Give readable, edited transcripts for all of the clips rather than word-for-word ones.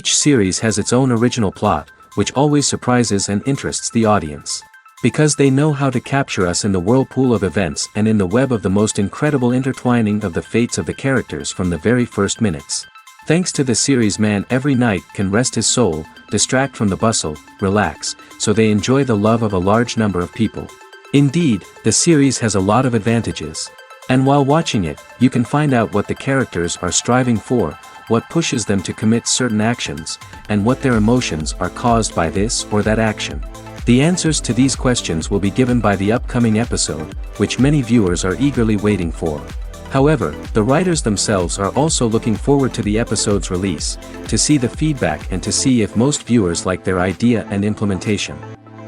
Each series has its own original plot, which always surprises and interests the audience. Because they know how to capture us in the whirlpool of events and in the web of the most incredible intertwining of the fates of the characters from the very first minutes. Thanks to the series, man every night can rest his soul, distract from the bustle, relax, so they enjoy the love of a large number of people. Indeed, the series has a lot of advantages. And while watching it, you can find out what the characters are striving for, what pushes them to commit certain actions, and what their emotions are caused by this or that action. The answers to these questions will be given by the upcoming episode, which many viewers are eagerly waiting for. However, the writers themselves are also looking forward to the episode's release, to see the feedback and to see if most viewers like their idea and implementation.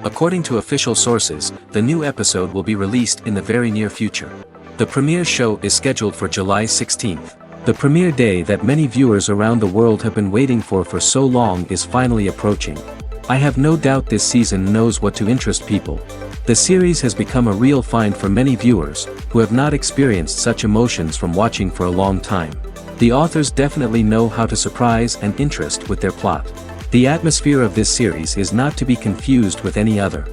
According to official sources, the new episode will be released in the very near future. The premiere show is scheduled for July 16th. The premiere day that many viewers around the world have been waiting for so long is finally approaching. I have no doubt this season knows what to interest people. The series has become a real find for many viewers, who have not experienced such emotions from watching for a long time. The authors definitely know how to surprise and interest with their plot. The atmosphere of this series is not to be confused with any other.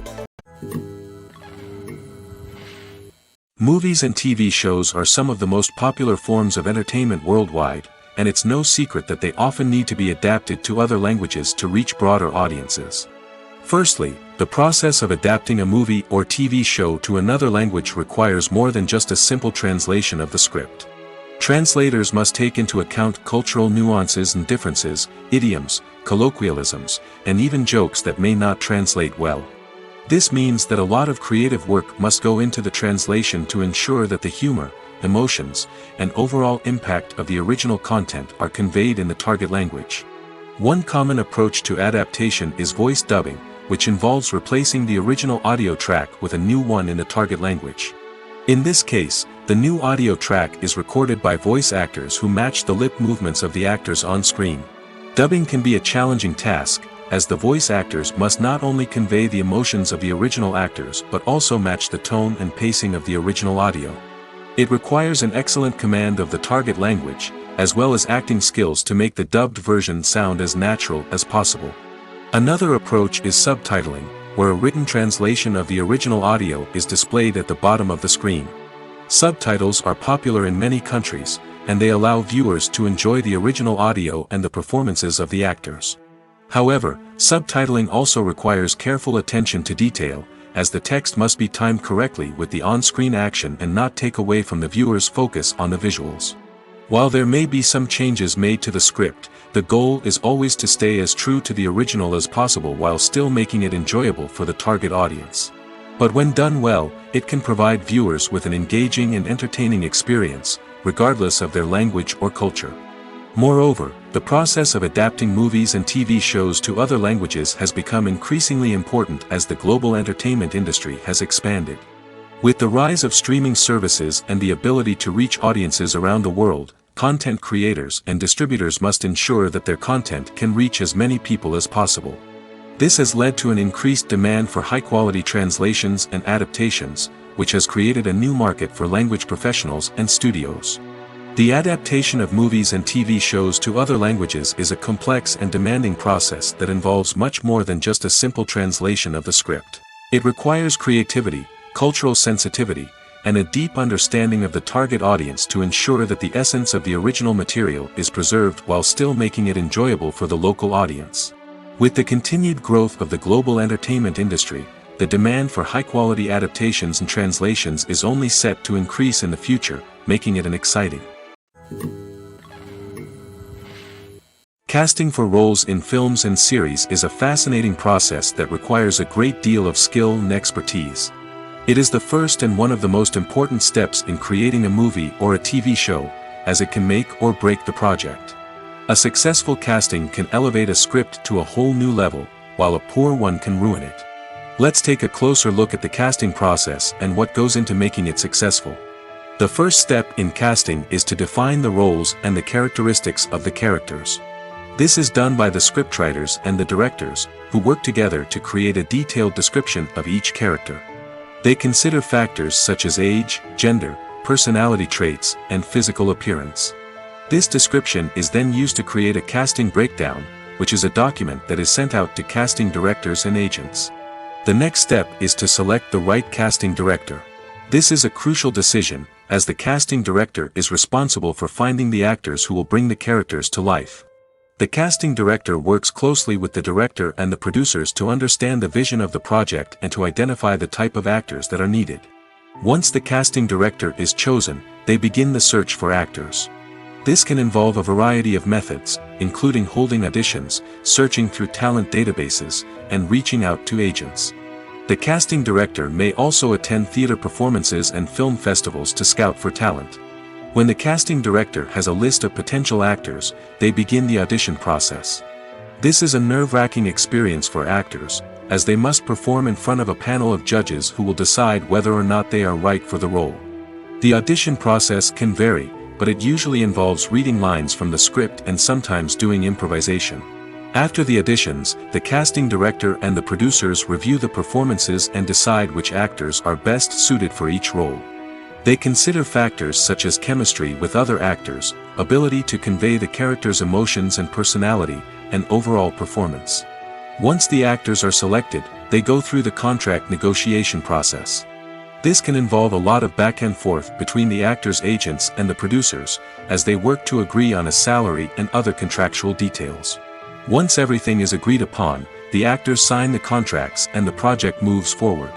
Movies and TV shows are some of the most popular forms of entertainment worldwide, and it's no secret that they often need to be adapted to other languages to reach broader audiences. Firstly, the process of adapting a movie or TV show to another language requires more than just a simple translation of the script. Translators must take into account cultural nuances and differences, idioms, colloquialisms, and even jokes that may not translate well. This means that a lot of creative work must go into the translation to ensure that the humor, emotions, and overall impact of the original content are conveyed in the target language. One common approach to adaptation is voice dubbing, which involves replacing the original audio track with a new one in the target language. In this case, the new audio track is recorded by voice actors who match the lip movements of the actors on screen. Dubbing can be a challenging task, as the voice actors must not only convey the emotions of the original actors but also match the tone and pacing of the original audio. It requires an excellent command of the target language, as well as acting skills to make the dubbed version sound as natural as possible. Another approach is subtitling, where a written translation of the original audio is displayed at the bottom of the screen. Subtitles are popular in many countries, and they allow viewers to enjoy the original audio and the performances of the actors. However, subtitling also requires careful attention to detail, as the text must be timed correctly with the on-screen action and not take away from the viewer's focus on the visuals. While there may be some changes made to the script, the goal is always to stay as true to the original as possible while still making it enjoyable for the target audience. But when done well, it can provide viewers with an engaging and entertaining experience, regardless of their language or culture. Moreover, the process of adapting movies and TV shows to other languages has become increasingly important as the global entertainment industry has expanded. With the rise of streaming services and the ability to reach audiences around the world, content creators and distributors must ensure that their content can reach as many people as possible. This has led to an increased demand for high-quality translations and adaptations, which has created a new market for language professionals and studios. The adaptation of movies and TV shows to other languages is a complex and demanding process that involves much more than just a simple translation of the script. It requires creativity, cultural sensitivity, and a deep understanding of the target audience to ensure that the essence of the original material is preserved while still making it enjoyable for the local audience. With the continued growth of the global entertainment industry, the demand for high-quality adaptations and translations is only set to increase in the future, making it an exciting. Casting for roles in films and series is a fascinating process that requires a great deal of skill and expertise. It is the first and one of the most important steps in creating a movie or a TV show, as it can make or break the project. A successful casting can elevate a script to a whole new level, while a poor one can ruin it. Let's take a closer look at the casting process and what goes into making it successful. The first step in casting is to define the roles and the characteristics of the characters. This is done by the scriptwriters and the directors, who work together to create a detailed description of each character. They consider factors such as age, gender, personality traits, and physical appearance. This description is then used to create a casting breakdown, which is a document that is sent out to casting directors and agents. The next step is to select the right casting director. This is a crucial decision, as the casting director is responsible for finding the actors who will bring the characters to life. The casting director works closely with the director and the producers to understand the vision of the project and to identify the type of actors that are needed. Once the casting director is chosen, they begin the search for actors. This can involve a variety of methods, including holding auditions, searching through talent databases, and reaching out to agents. The casting director may also attend theater performances and film festivals to scout for talent. When the casting director has a list of potential actors, they begin the audition process. This is a nerve-wracking experience for actors, as they must perform in front of a panel of judges who will decide whether or not they are right for the role. The audition process can vary, but it usually involves reading lines from the script and sometimes doing improvisation. After the auditions, the casting director and the producers review the performances and decide which actors are best suited for each role. They consider factors such as chemistry with other actors, ability to convey the character's emotions and personality, and overall performance. Once the actors are selected, they go through the contract negotiation process. This can involve a lot of back and forth between the actors' agents and the producers, as they work to agree on a salary and other contractual details. Once everything is agreed upon, the actors sign the contracts and the project moves forward.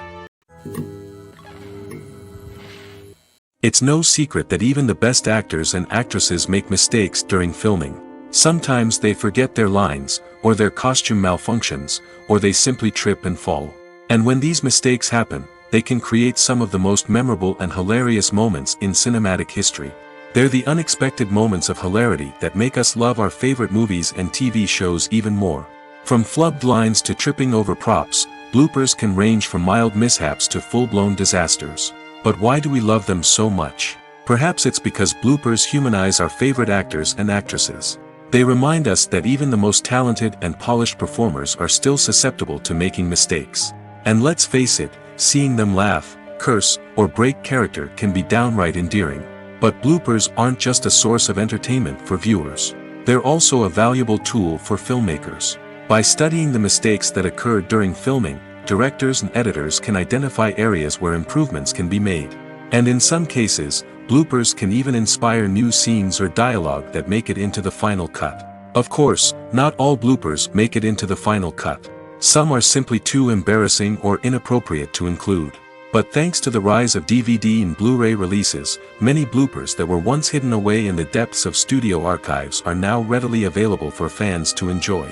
It's no secret that even the best actors and actresses make mistakes during filming. Sometimes they forget their lines, or their costume malfunctions, or they simply trip and fall. And when these mistakes happen, they can create some of the most memorable and hilarious moments in cinematic history. They're the unexpected moments of hilarity that make us love our favorite movies and TV shows even more. From flubbed lines to tripping over props, bloopers can range from mild mishaps to full-blown disasters. But why do we love them so much? Perhaps it's because bloopers humanize our favorite actors and actresses. They remind us that even the most talented and polished performers are still susceptible to making mistakes. And let's face it, seeing them laugh, curse, or break character can be downright endearing. But bloopers aren't just a source of entertainment for viewers. They're also a valuable tool for filmmakers. By studying the mistakes that occurred during filming, directors and editors can identify areas where improvements can be made. And in some cases, bloopers can even inspire new scenes or dialogue that make it into the final cut. Of course, not all bloopers make it into the final cut. Some are simply too embarrassing or inappropriate to include. But thanks to the rise of DVD and Blu-ray releases, many bloopers that were once hidden away in the depths of studio archives are now readily available for fans to enjoy.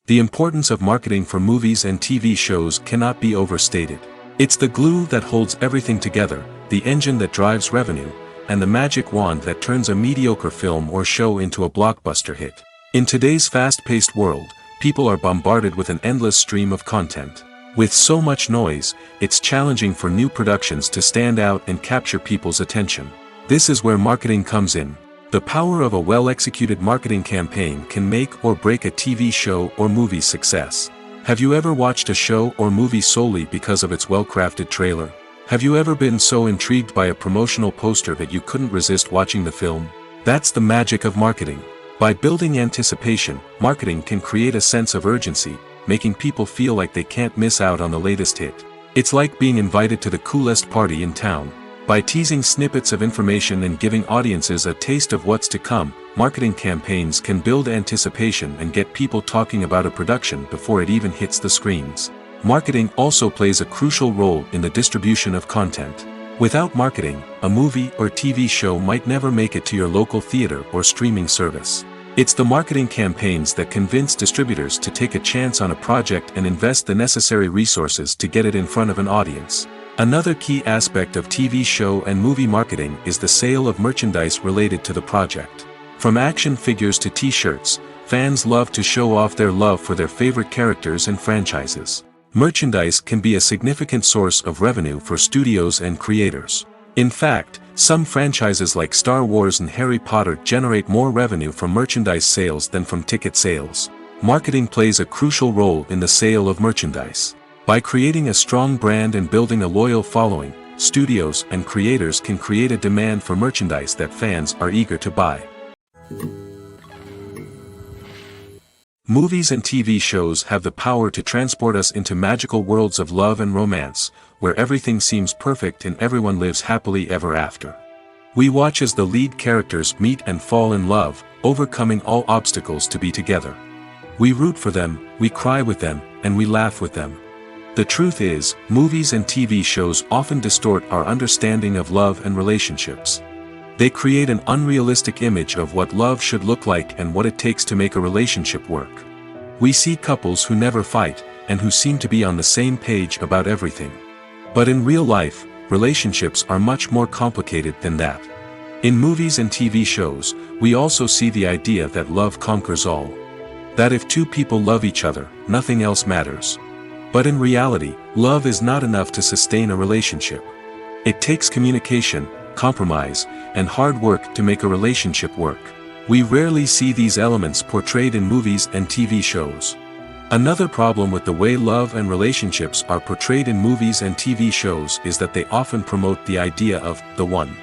The importance of marketing for movies and TV shows cannot be overstated. It's the glue that holds everything together, the engine that drives revenue, and the magic wand that turns a mediocre film or show into a blockbuster hit. In today's fast-paced world, people are bombarded with an endless stream of content. With so much noise, it's challenging for new productions to stand out and capture people's attention. This is where marketing comes in. The power of a well-executed marketing campaign can make or break a TV show or movie's success. Have you ever watched a show or movie solely because of its well-crafted trailer? Have you ever been so intrigued by a promotional poster that you couldn't resist watching the film? That's the magic of marketing. By building anticipation, marketing can create a sense of urgency, making people feel like they can't miss out on the latest hit. It's like being invited to the coolest party in town. By teasing snippets of information and giving audiences a taste of what's to come, marketing campaigns can build anticipation and get people talking about a production before it even hits the screens. Marketing also plays a crucial role in the distribution of content. Without marketing, a movie or TV show might never make it to your local theater or streaming service. It's the marketing campaigns that convince distributors to take a chance on a project and invest the necessary resources to get it in front of an audience. Another key aspect of TV show and movie marketing is the sale of merchandise related to the project. From action figures to t-shirts, fans love to show off their love for their favorite characters and franchises. Merchandise can be a significant source of revenue for studios and creators. In fact, some franchises like Star Wars and Harry Potter generate more revenue from merchandise sales than from ticket sales. Marketing plays a crucial role in the sale of merchandise. By creating a strong brand and building a loyal following, studios and creators can create a demand for merchandise that fans are eager to buy. Movies and TV shows have the power to transport us into magical worlds of love and romance, where everything seems perfect and everyone lives happily ever after. We watch as the lead characters meet and fall in love, overcoming all obstacles to be together. We root for them, we cry with them, and we laugh with them. The truth is, movies and TV shows often distort our understanding of love and relationships. They create an unrealistic image of what love should look like and what it takes to make a relationship work. We see couples who never fight, and who seem to be on the same page about everything. But in real life, relationships are much more complicated than that. In movies and TV shows, we also see the idea that love conquers all. That if two people love each other, nothing else matters. But in reality, love is not enough to sustain a relationship. It takes communication, compromise, and hard work to make a relationship work. We rarely see these elements portrayed in movies and TV shows. Another problem with the way love and relationships are portrayed in movies and TV shows is that they often promote the idea of the one.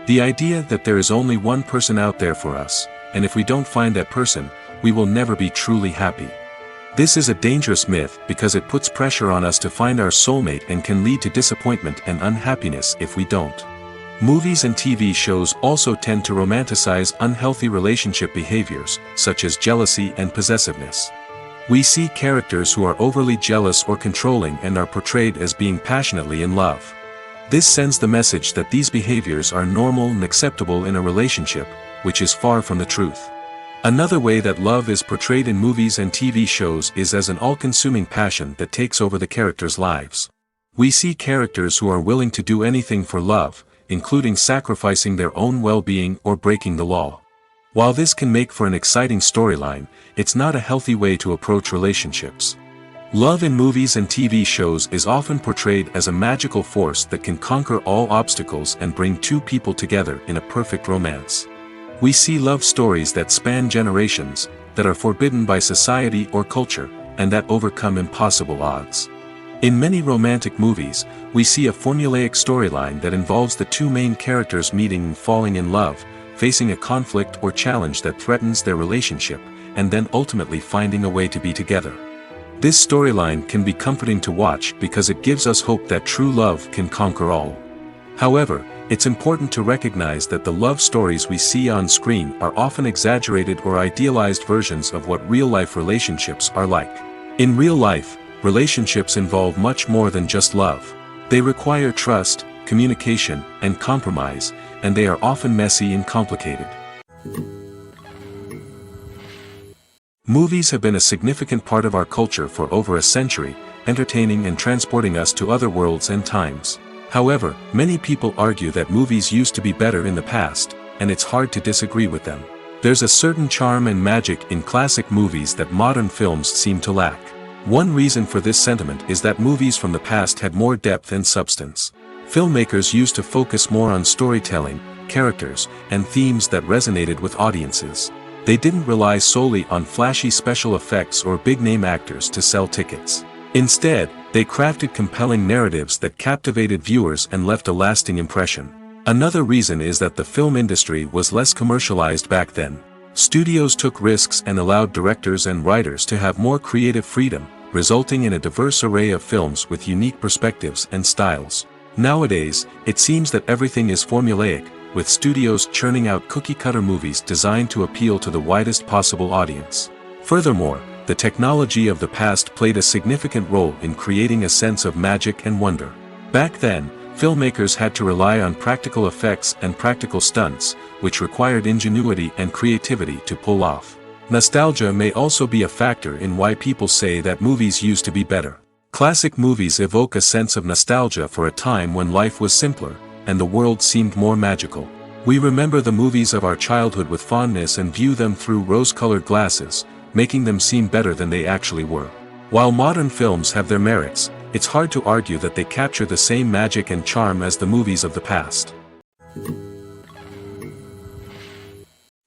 The idea that there is only one person out there for us, and if we don't find that person, we will never be truly happy. This is a dangerous myth because it puts pressure on us to find our soulmate and can lead to disappointment and unhappiness if we don't. Movies and TV shows also tend to romanticize unhealthy relationship behaviors, such as jealousy and possessiveness. We see characters who are overly jealous or controlling and are portrayed as being passionately in love. This sends the message that these behaviors are normal and acceptable in a relationship, which is far from the truth. Another way that love is portrayed in movies and TV shows is as an all-consuming passion that takes over the characters' lives. We see characters who are willing to do anything for love, including sacrificing their own well-being or breaking the law. While this can make for an exciting storyline, it's not a healthy way to approach relationships. Love in movies and TV shows is often portrayed as a magical force that can conquer all obstacles and bring two people together in a perfect romance. We see love stories that span generations, that are forbidden by society or culture, and that overcome impossible odds. In many romantic movies, we see a formulaic storyline that involves the two main characters meeting and falling in love, facing a conflict or challenge that threatens their relationship, and then ultimately finding a way to be together. This storyline can be comforting to watch because it gives us hope that true love can conquer all. However, it's important to recognize that the love stories we see on screen are often exaggerated or idealized versions of what real-life relationships are like. In real life, relationships involve much more than just love. They require trust, communication, and compromise, and they are often messy and complicated. Movies have been a significant part of our culture for over a century, entertaining and transporting us to other worlds and times. However, many people argue that movies used to be better in the past, and it's hard to disagree with them. There's a certain charm and magic in classic movies that modern films seem to lack. One reason for this sentiment is that movies from the past had more depth and substance. Filmmakers used to focus more on storytelling, characters, and themes that resonated with audiences. They didn't rely solely on flashy special effects or big-name actors to sell tickets. Instead, they crafted compelling narratives that captivated viewers and left a lasting impression. Another reason is that the film industry was less commercialized back then. Studios took risks and allowed directors and writers to have more creative freedom, resulting in a diverse array of films with unique perspectives and styles. Nowadays, it seems that everything is formulaic, with studios churning out cookie-cutter movies designed to appeal to the widest possible audience. Furthermore, the technology of the past played a significant role in creating a sense of magic and wonder. Back then, filmmakers had to rely on practical effects and practical stunts, which required ingenuity and creativity to pull off. Nostalgia may also be a factor in why people say that movies used to be better. Classic movies evoke a sense of nostalgia for a time when life was simpler, and the world seemed more magical. We remember the movies of our childhood with fondness and view them through rose-colored glasses, making them seem better than they actually were. While modern films have their merits, it's hard to argue that they capture the same magic and charm as the movies of the past.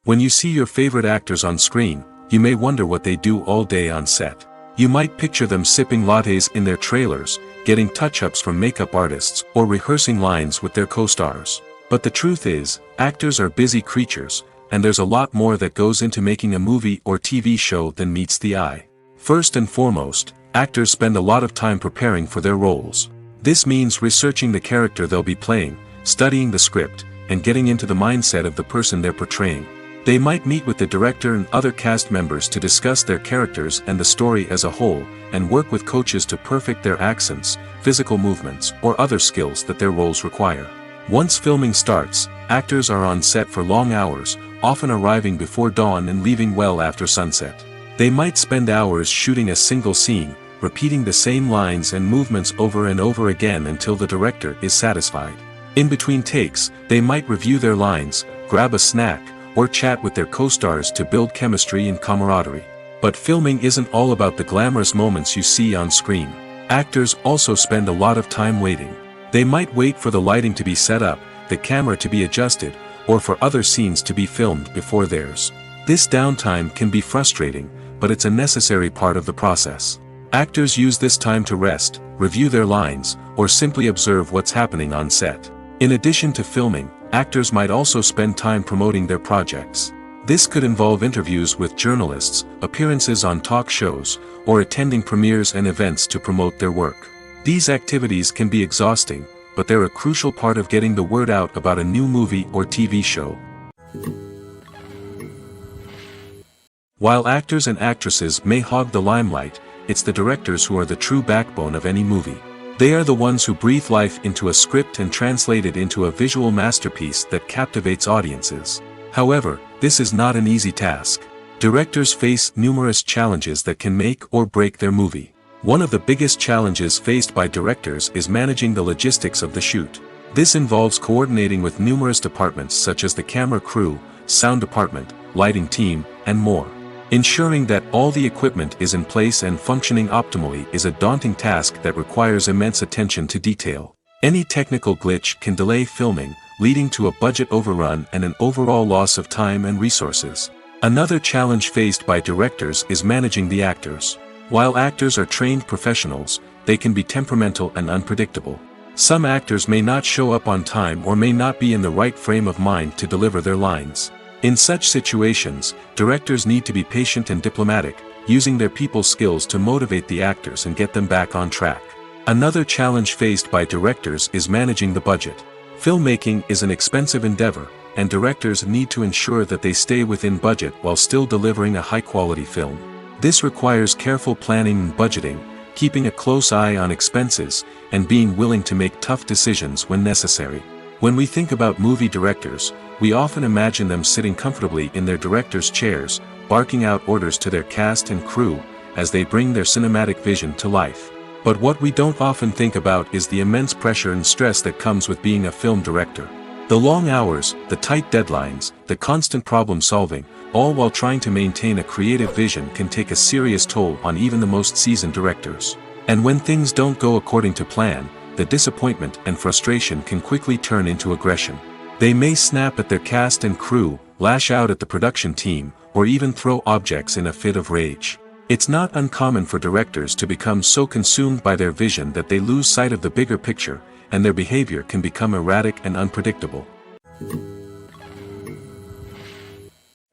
When you see your favorite actors on screen, you may wonder what they do all day on set. You might picture them sipping lattes in their trailers, getting touch-ups from makeup artists, or rehearsing lines with their co-stars. But the truth is, actors are busy creatures, and there's a lot more that goes into making a movie or TV show than meets the eye. First and foremost, actors spend a lot of time preparing for their roles. This means researching the character they'll be playing, studying the script, and getting into the mindset of the person they're portraying. They might meet with the director and other cast members to discuss their characters and the story as a whole, and work with coaches to perfect their accents, physical movements, or other skills that their roles require. Once filming starts, actors are on set for long hours, often arriving before dawn and leaving well after sunset. They might spend hours shooting a single scene, repeating the same lines and movements over and over again until the director is satisfied. In between takes, they might review their lines, grab a snack, or chat with their co-stars to build chemistry and camaraderie. But filming isn't all about the glamorous moments you see on screen. Actors also spend a lot of time waiting. They might wait for the lighting to be set up, the camera to be adjusted, or for other scenes to be filmed before theirs. This downtime can be frustrating, but it's a necessary part of the process. Actors use this time to rest, review their lines, or simply observe what's happening on set. In addition to filming, actors might also spend time promoting their projects. This could involve interviews with journalists, appearances on talk shows, or attending premieres and events to promote their work. These activities can be exhausting, but they're a crucial part of getting the word out about a new movie or TV show. While actors and actresses may hog the limelight, it's the directors who are the true backbone of any movie. They are the ones who breathe life into a script and translate it into a visual masterpiece that captivates audiences. However, this is not an easy task. Directors face numerous challenges that can make or break their movie. One of the biggest challenges faced by directors is managing the logistics of the shoot. This involves coordinating with numerous departments such as the camera crew, sound department, lighting team, and more. Ensuring that all the equipment is in place and functioning optimally is a daunting task that requires immense attention to detail. Any technical glitch can delay filming, leading to a budget overrun and an overall loss of time and resources. Another challenge faced by directors is managing the actors. While actors are trained professionals, they can be temperamental and unpredictable. Some actors may not show up on time or may not be in the right frame of mind to deliver their lines. In such situations, directors need to be patient and diplomatic, using their people skills to motivate the actors and get them back on track. Another challenge faced by directors is managing the budget. Filmmaking is an expensive endeavor, and directors need to ensure that they stay within budget while still delivering a high-quality film. This requires careful planning and budgeting, keeping a close eye on expenses, and being willing to make tough decisions when necessary. When we think about movie directors, we often imagine them sitting comfortably in their director's chairs, barking out orders to their cast and crew, as they bring their cinematic vision to life. But what we don't often think about is the immense pressure and stress that comes with being a film director. The long hours, the tight deadlines, the constant problem solving, all while trying to maintain a creative vision can take a serious toll on even the most seasoned directors. And when things don't go according to plan, the disappointment and frustration can quickly turn into aggression. They may snap at their cast and crew, lash out at the production team, or even throw objects in a fit of rage. It's not uncommon for directors to become so consumed by their vision that they lose sight of the bigger picture, and their behavior can become erratic and unpredictable.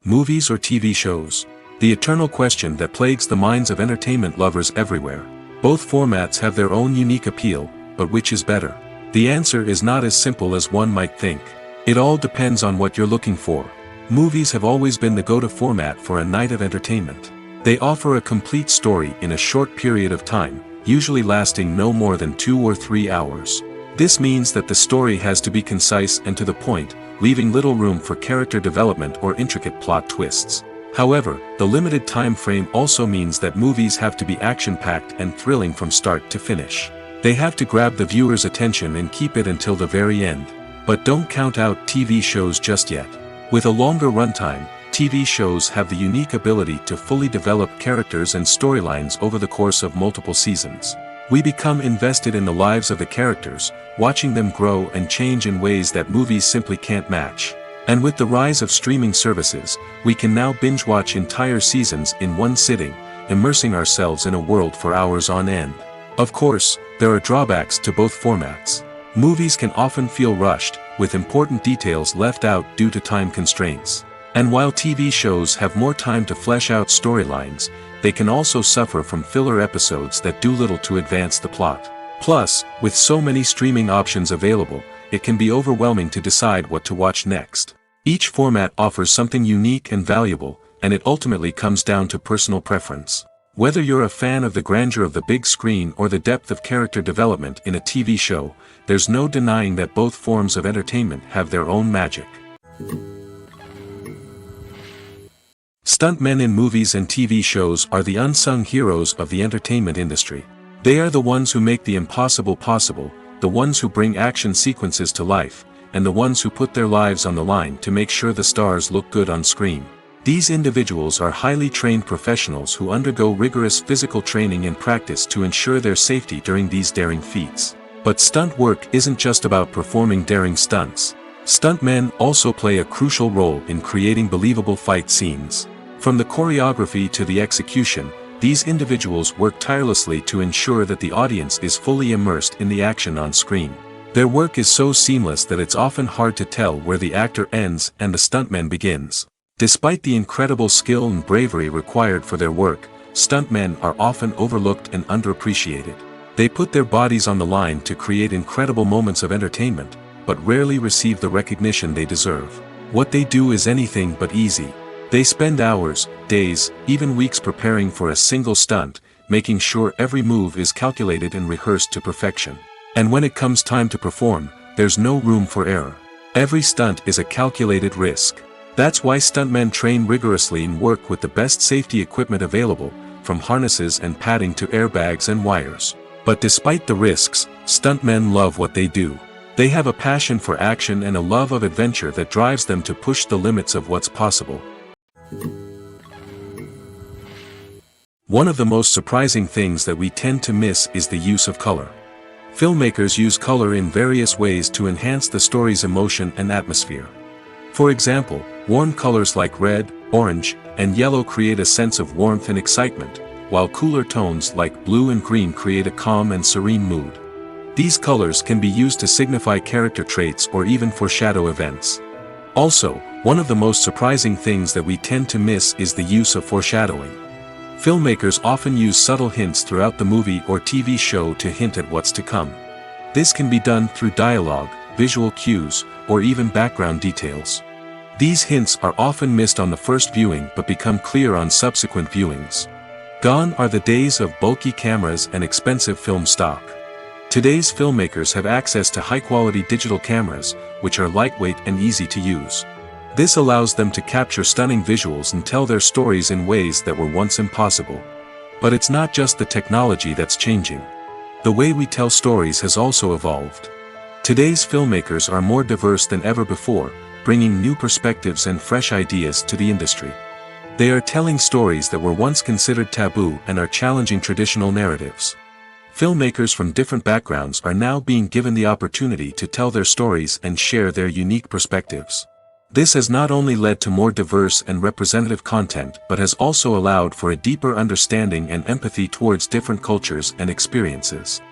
Movies or TV shows? The eternal question that plagues the minds of entertainment lovers everywhere. Both formats have their own unique appeal, but which is better? The answer is not as simple as one might think. It all depends on what you're looking for. Movies have always been the go-to format for a night of entertainment. They offer a complete story in a short period of time, usually lasting no more than 2 or 3 hours. This means that the story has to be concise and to the point, leaving little room for character development or intricate plot twists. However, the limited time frame also means that movies have to be action-packed and thrilling from start to finish. They have to grab the viewer's attention and keep it until the very end. But don't count out TV shows just yet. With a longer runtime, TV shows have the unique ability to fully develop characters and storylines over the course of multiple seasons. We become invested in the lives of the characters, watching them grow and change in ways that movies simply can't match. And with the rise of streaming services, we can now binge-watch entire seasons in one sitting, immersing ourselves in a world for hours on end. Of course, there are drawbacks to both formats. Movies can often feel rushed, with important details left out due to time constraints. And while TV shows have more time to flesh out storylines, they can also suffer from filler episodes that do little to advance the plot. Plus, with so many streaming options available, it can be overwhelming to decide what to watch next. Each format offers something unique and valuable, and it ultimately comes down to personal preference. Whether you're a fan of the grandeur of the big screen or the depth of character development in a TV show, there's no denying that both forms of entertainment have their own magic. Stuntmen in movies and TV shows are the unsung heroes of the entertainment industry. They are the ones who make the impossible possible, the ones who bring action sequences to life, and the ones who put their lives on the line to make sure the stars look good on screen. These individuals are highly trained professionals who undergo rigorous physical training and practice to ensure their safety during these daring feats. But stunt work isn't just about performing daring stunts. Stuntmen also play a crucial role in creating believable fight scenes. From the choreography to the execution, these individuals work tirelessly to ensure that the audience is fully immersed in the action on screen. Their work is so seamless that it's often hard to tell where the actor ends and the stuntman begins. Despite the incredible skill and bravery required for their work, stuntmen are often overlooked and underappreciated. They put their bodies on the line to create incredible moments of entertainment, but rarely receive the recognition they deserve. What they do is anything but easy. They spend hours, days, even weeks preparing for a single stunt, making sure every move is calculated and rehearsed to perfection. And when it comes time to perform, there's no room for error. Every stunt is a calculated risk. That's why stuntmen train rigorously and work with the best safety equipment available, from harnesses and padding to airbags and wires. But despite the risks, stuntmen love what they do. They have a passion for action and a love of adventure that drives them to push the limits of what's possible. One of the most surprising things that we tend to miss is the use of color. Filmmakers use color in various ways to enhance the story's emotion and atmosphere. For example, warm colors like red, orange, and yellow create a sense of warmth and excitement, while cooler tones like blue and green create a calm and serene mood. These colors can be used to signify character traits or even foreshadow events. Also, one of the most surprising things that we tend to miss is the use of foreshadowing. Filmmakers often use subtle hints throughout the movie or TV show to hint at what's to come. This can be done through dialogue, visual cues, or even background details. These hints are often missed on the first viewing but become clear on subsequent viewings. Gone are the days of bulky cameras and expensive film stock. Today's filmmakers have access to high-quality digital cameras, which are lightweight and easy to use. This allows them to capture stunning visuals and tell their stories in ways that were once impossible. But it's not just the technology that's changing. The way we tell stories has also evolved. Today's filmmakers are more diverse than ever before, bringing new perspectives and fresh ideas to the industry. They are telling stories that were once considered taboo and are challenging traditional narratives. Filmmakers from different backgrounds are now being given the opportunity to tell their stories and share their unique perspectives. This has not only led to more diverse and representative content but has also allowed for a deeper understanding and empathy towards different cultures and experiences.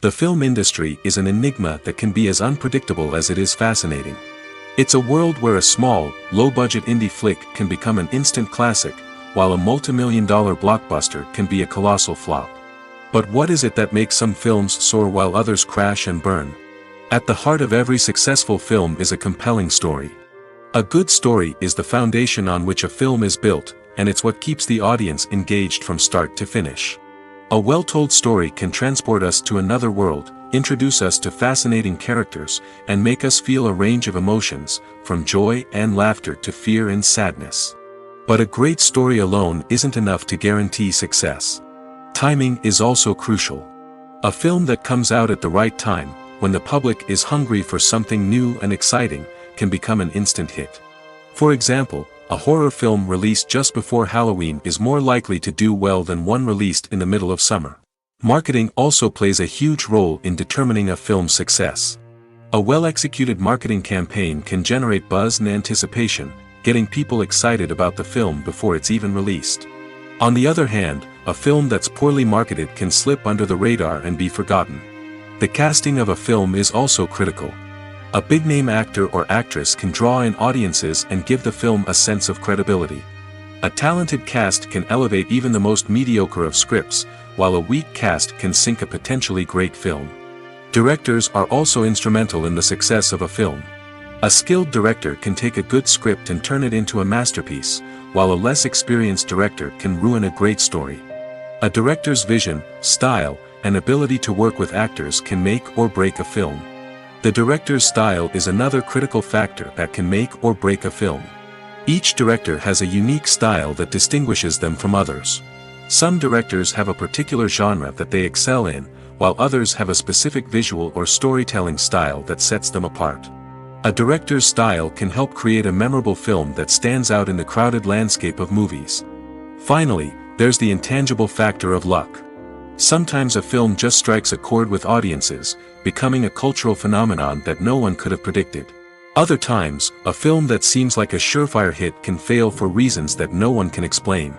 The film industry is an enigma that can be as unpredictable as it is fascinating. It's a world where a small, low-budget indie flick can become an instant classic, while a multi-million-dollar blockbuster can be a colossal flop. But what is it that makes some films soar while others crash and burn? At the heart of every successful film is a compelling story. A good story is the foundation on which a film is built, and it's what keeps the audience engaged from start to finish. A well-told story can transport us to another world, introduce us to fascinating characters, and make us feel a range of emotions, from joy and laughter to fear and sadness. But a great story alone isn't enough to guarantee success. Timing is also crucial. A film that comes out at the right time, when the public is hungry for something new and exciting, can become an instant hit. For example, a horror film released just before Halloween is more likely to do well than one released in the middle of summer. Marketing also plays a huge role in determining a film's success. A well-executed marketing campaign can generate buzz and anticipation, getting people excited about the film before it's even released. On the other hand, a film that's poorly marketed can slip under the radar and be forgotten. The casting of a film is also critical. A big-name actor or actress can draw in audiences and give the film a sense of credibility. A talented cast can elevate even the most mediocre of scripts, while a weak cast can sink a potentially great film. Directors are also instrumental in the success of a film. A skilled director can take a good script and turn it into a masterpiece, while a less experienced director can ruin a great story. A director's vision, style, and ability to work with actors can make or break a film. The director's style is another critical factor that can make or break a film. Each director has a unique style that distinguishes them from others. Some directors have a particular genre that they excel in, while others have a specific visual or storytelling style that sets them apart. A director's style can help create a memorable film that stands out in the crowded landscape of movies. Finally, there's the intangible factor of luck. Sometimes a film just strikes a chord with audiences, becoming a cultural phenomenon that no one could have predicted. Other times, a film that seems like a surefire hit can fail for reasons that no one can explain.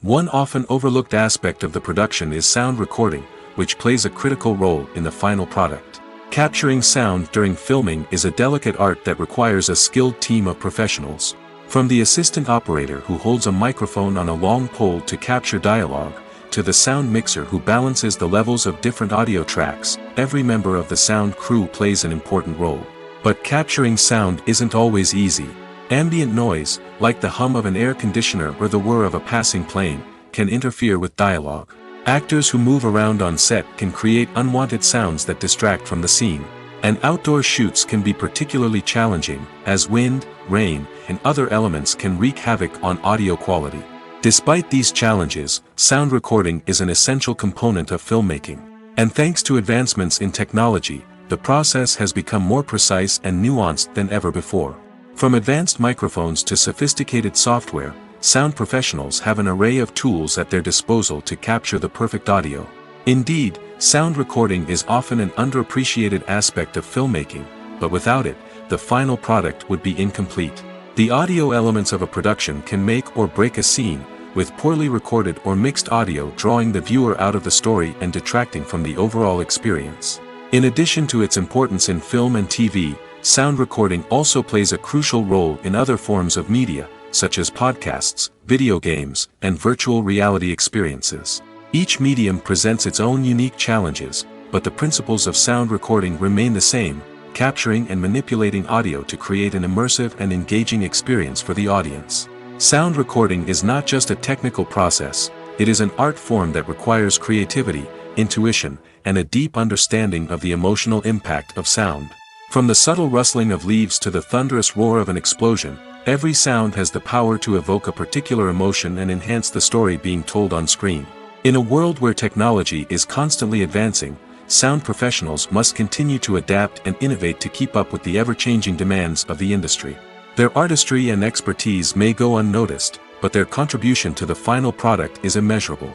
One often overlooked aspect of the production is sound recording, which plays a critical role in the final product. Capturing sound during filming is a delicate art that requires a skilled team of professionals. From the assistant operator who holds a microphone on a long pole to capture dialogue, to the sound mixer who balances the levels of different audio tracks, every member of the sound crew plays an important role. But capturing sound isn't always easy. Ambient noise, like the hum of an air conditioner or the whir of a passing plane, can interfere with dialogue. Actors who move around on set can create unwanted sounds that distract from the scene. And outdoor shoots can be particularly challenging, as wind, rain, and other elements can wreak havoc on audio quality. Despite these challenges, sound recording is an essential component of filmmaking. And thanks to advancements in technology, the process has become more precise and nuanced than ever before. From advanced microphones to sophisticated software, sound professionals have an array of tools at their disposal to capture the perfect audio. Indeed, sound recording is often an underappreciated aspect of filmmaking, but without it, the final product would be incomplete. The audio elements of a production can make or break a scene, with poorly recorded or mixed audio drawing the viewer out of the story and detracting from the overall experience. In addition to its importance in film and TV, sound recording also plays a crucial role in other forms of media, such as podcasts, video games, and virtual reality experiences. Each medium presents its own unique challenges, but the principles of sound recording remain the same, capturing and manipulating audio to create an immersive and engaging experience for the audience. Sound recording is not just a technical process, it is an art form that requires creativity, intuition, and a deep understanding of the emotional impact of sound. From the subtle rustling of leaves to the thunderous roar of an explosion, every sound has the power to evoke a particular emotion and enhance the story being told on screen. In a world where technology is constantly advancing, sound professionals must continue to adapt and innovate to keep up with the ever-changing demands of the industry. Their artistry and expertise may go unnoticed, but their contribution to the final product is immeasurable.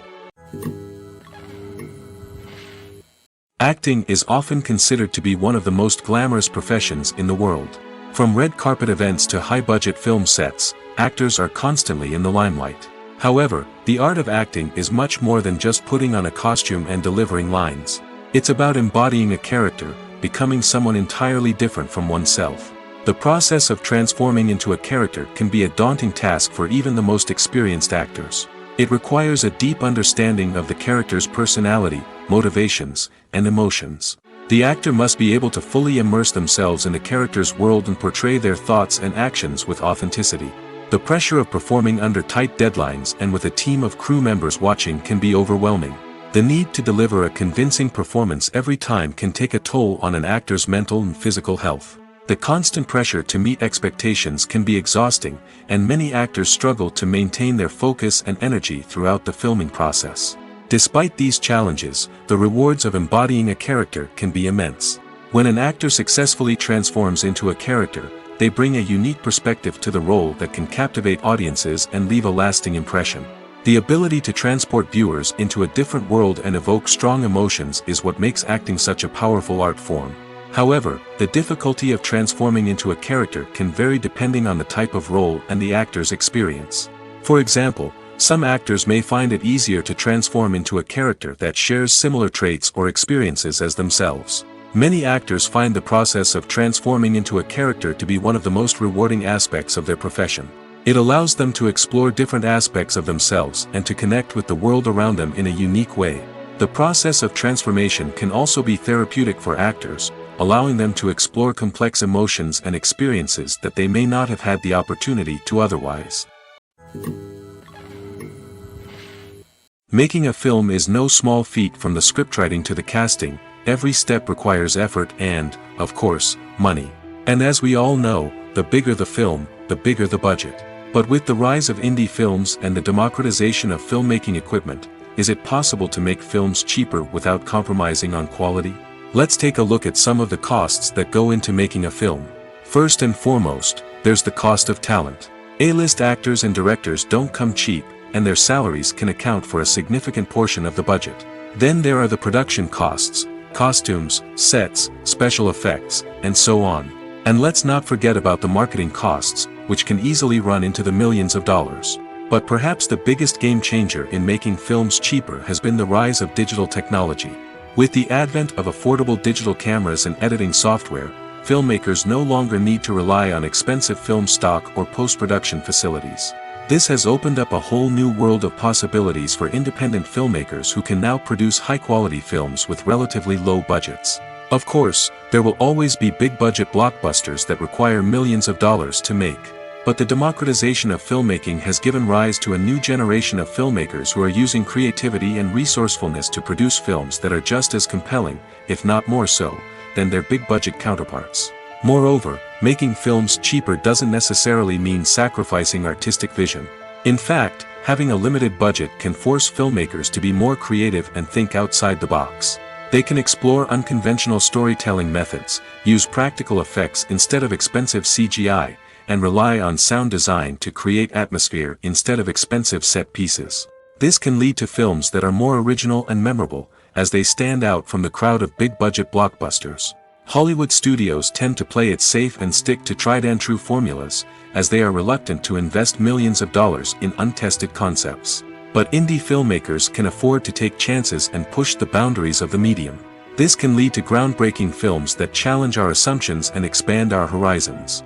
Acting is often considered to be one of the most glamorous professions in the world. From red carpet events to high-budget film sets, actors are constantly in the limelight. However, the art of acting is much more than just putting on a costume and delivering lines. It's about embodying a character, becoming someone entirely different from oneself. The process of transforming into a character can be a daunting task for even the most experienced actors. It requires a deep understanding of the character's personality, motivations, and emotions. The actor must be able to fully immerse themselves in the character's world and portray their thoughts and actions with authenticity. The pressure of performing under tight deadlines and with a team of crew members watching can be overwhelming. The need to deliver a convincing performance every time can take a toll on an actor's mental and physical health. The constant pressure to meet expectations can be exhausting, and many actors struggle to maintain their focus and energy throughout the filming process. Despite these challenges, the rewards of embodying a character can be immense. When an actor successfully transforms into a character, they bring a unique perspective to the role that can captivate audiences and leave a lasting impression. The ability to transport viewers into a different world and evoke strong emotions is what makes acting such a powerful art form. However, the difficulty of transforming into a character can vary depending on the type of role and the actor's experience. For example, Some actors may find it easier to transform into a character that shares similar traits or experiences as themselves. Many actors find the process of transforming into a character to be one of the most rewarding aspects of their profession. It allows them to explore different aspects of themselves and to connect with the world around them in a unique way. The process of transformation can also be therapeutic for actors, allowing them to explore complex emotions and experiences that they may not have had the opportunity to otherwise. Making a film is no small feat. From the scriptwriting to the casting, every step requires effort and, of course, money. And as we all know, the bigger the film, the bigger the budget. But with the rise of indie films and the democratization of filmmaking equipment, is it possible to make films cheaper without compromising on quality? Let's take a look at some of the costs that go into making a film. First and foremost, there's the cost of talent. A-list actors and directors don't come cheap, and their salaries can account for a significant portion of the budget. Then there are the production costs, costumes, sets, special effects, and so on. And let's not forget about the marketing costs, which can easily run into the millions of dollars. But perhaps the biggest game changer in making films cheaper has been the rise of digital technology. With the advent of affordable digital cameras and editing software, filmmakers no longer need to rely on expensive film stock or post-production facilities. This has opened up a whole new world of possibilities for independent filmmakers who can now produce high-quality films with relatively low budgets. Of course, there will always be big-budget blockbusters that require millions of dollars to make. But the democratization of filmmaking has given rise to a new generation of filmmakers who are using creativity and resourcefulness to produce films that are just as compelling, if not more so, than their big-budget counterparts. Moreover, making films cheaper doesn't necessarily mean sacrificing artistic vision. In fact, having a limited budget can force filmmakers to be more creative and think outside the box. They can explore unconventional storytelling methods, use practical effects instead of expensive CGI, and rely on sound design to create atmosphere instead of expensive set pieces. This can lead to films that are more original and memorable, as they stand out from the crowd of big-budget blockbusters. Hollywood studios tend to play it safe and stick to tried-and-true formulas, as they are reluctant to invest millions of dollars in untested concepts. But indie filmmakers can afford to take chances and push the boundaries of the medium. This can lead to groundbreaking films that challenge our assumptions and expand our horizons.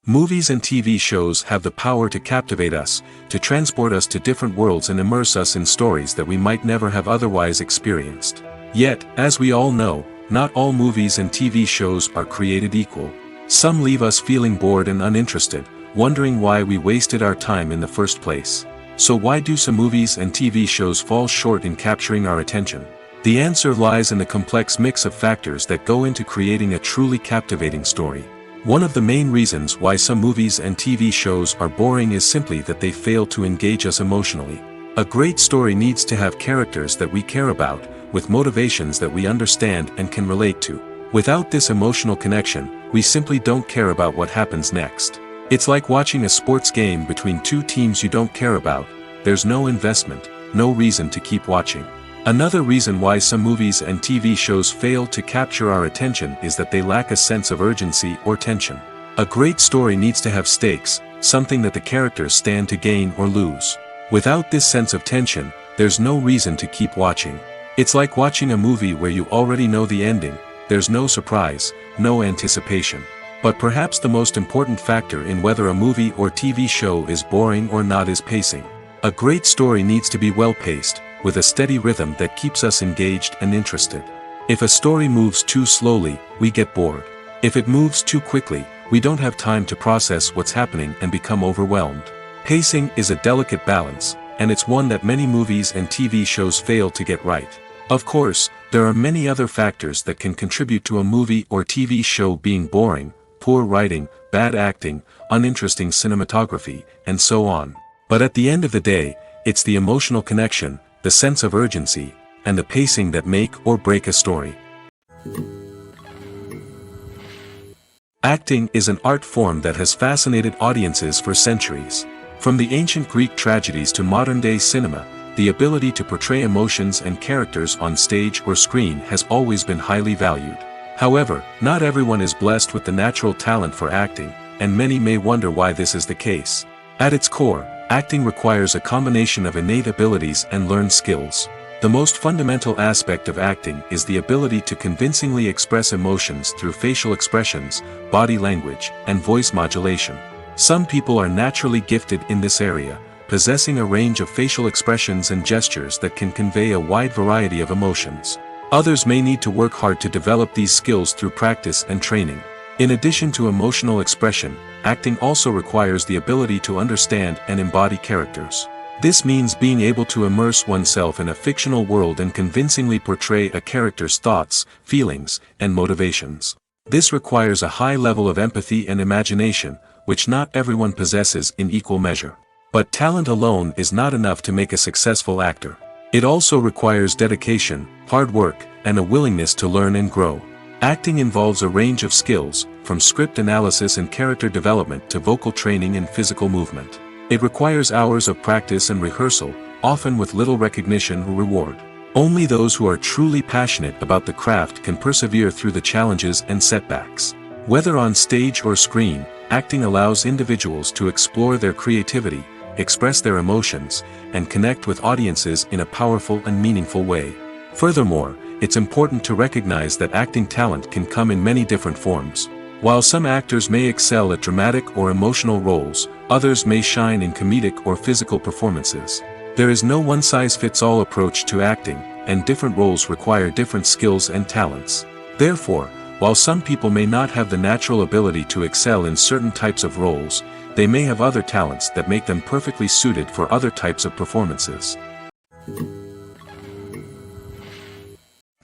Movies and TV shows have the power to captivate us, to transport us to different worlds and immerse us in stories that we might never have otherwise experienced. Yet, as we all know, not all movies and TV shows are created equal. Some leave us feeling bored and uninterested, wondering why we wasted our time in the first place. So why do some movies and TV shows fall short in capturing our attention? The answer lies in the complex mix of factors that go into creating a truly captivating story. One of the main reasons why some movies and TV shows are boring is simply that they fail to engage us emotionally. A great story needs to have characters that we care about, with motivations that we understand and can relate to. Without this emotional connection, we simply don't care about what happens next. It's like watching a sports game between two teams you don't care about. There's no investment, no reason to keep watching. Another reason why some movies and TV shows fail to capture our attention is that they lack a sense of urgency or tension. A great story needs to have stakes, something that the characters stand to gain or lose. Without this sense of tension, there's no reason to keep watching. It's like watching a movie where you already know the ending. There's no surprise, no anticipation. But perhaps the most important factor in whether a movie or TV show is boring or not is pacing. A great story needs to be well-paced, with a steady rhythm that keeps us engaged and interested. If a story moves too slowly, we get bored. If it moves too quickly, we don't have time to process what's happening and become overwhelmed. Pacing is a delicate balance, and it's one that many movies and TV shows fail to get right. Of course, there are many other factors that can contribute to a movie or TV show being boring: poor writing, bad acting, uninteresting cinematography, and so on. But at the end of the day, it's the emotional connection, the sense of urgency, and the pacing that make or break a story. Acting is an art form that has fascinated audiences for centuries. From the ancient Greek tragedies to modern-day cinema, the ability to portray emotions and characters on stage or screen has always been highly valued. However, not everyone is blessed with the natural talent for acting, and many may wonder why this is the case. At its core, acting requires a combination of innate abilities and learned skills. The most fundamental aspect of acting is the ability to convincingly express emotions through facial expressions, body language, and voice modulation. Some people are naturally gifted in this area, possessing a range of facial expressions and gestures that can convey a wide variety of emotions. Others may need to work hard to develop these skills through practice and training. In addition to emotional expression, acting also requires the ability to understand and embody characters. This means being able to immerse oneself in a fictional world and convincingly portray a character's thoughts, feelings, and motivations. This requires a high level of empathy and imagination, which not everyone possesses in equal measure. But talent alone is not enough to make a successful actor. It also requires dedication, hard work, and a willingness to learn and grow. Acting involves a range of skills, from script analysis and character development to vocal training and physical movement. It requires hours of practice and rehearsal, often with little recognition or reward. Only those who are truly passionate about the craft can persevere through the challenges and setbacks. Whether on stage or screen, acting allows individuals to explore their creativity, express their emotions, and connect with audiences in a powerful and meaningful way. Furthermore, it's important to recognize that acting talent can come in many different forms. While some actors may excel at dramatic or emotional roles, others may shine in comedic or physical performances. There is no one-size-fits-all approach to acting, and different roles require different skills and talents. Therefore, while some people may not have the natural ability to excel in certain types of roles, they may have other talents that make them perfectly suited for other types of performances.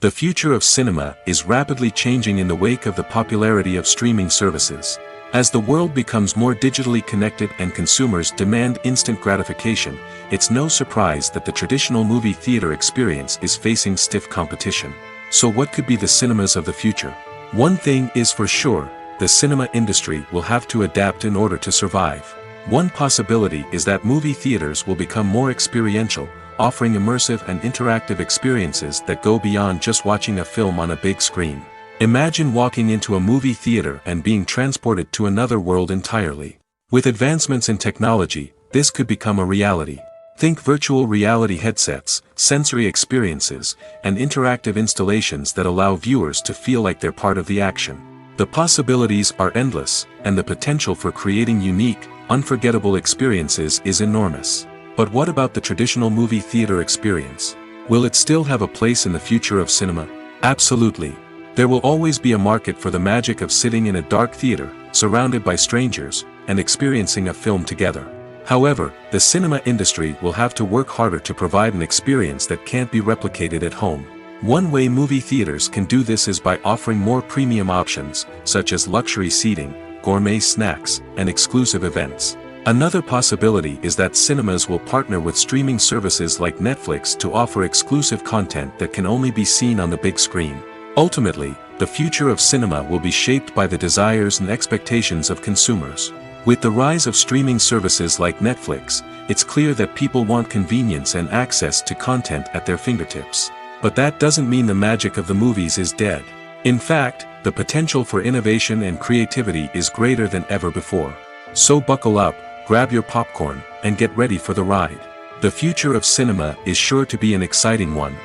The future of cinema is rapidly changing in the wake of the popularity of streaming services. As the world becomes more digitally connected and consumers demand instant gratification, it's no surprise that the traditional movie theater experience is facing stiff competition. So what could be the cinemas of the future? One thing is for sure, the cinema industry will have to adapt in order to survive. One possibility is that movie theaters will become more experiential, offering immersive and interactive experiences that go beyond just watching a film on a big screen. Imagine walking into a movie theater and being transported to another world entirely. With advancements in technology, this could become a reality. Think virtual reality headsets, sensory experiences, and interactive installations that allow viewers to feel like they're part of the action. The possibilities are endless, and the potential for creating unique, unforgettable experiences is enormous. But what about the traditional movie theater experience? Will it still have a place in the future of cinema? Absolutely. There will always be a market for the magic of sitting in a dark theater, surrounded by strangers, and experiencing a film together. However, the cinema industry will have to work harder to provide an experience that can't be replicated at home. One way movie theaters can do this is by offering more premium options, such as luxury seating, gourmet snacks, and exclusive events. Another possibility is that cinemas will partner with streaming services like Netflix to offer exclusive content that can only be seen on the big screen. Ultimately, the future of cinema will be shaped by the desires and expectations of consumers. With the rise of streaming services like Netflix, it's clear that people want convenience and access to content at their fingertips. But that doesn't mean the magic of the movies is dead. In fact, the potential for innovation and creativity is greater than ever before. So buckle up, grab your popcorn, and get ready for the ride. The future of cinema is sure to be an exciting one.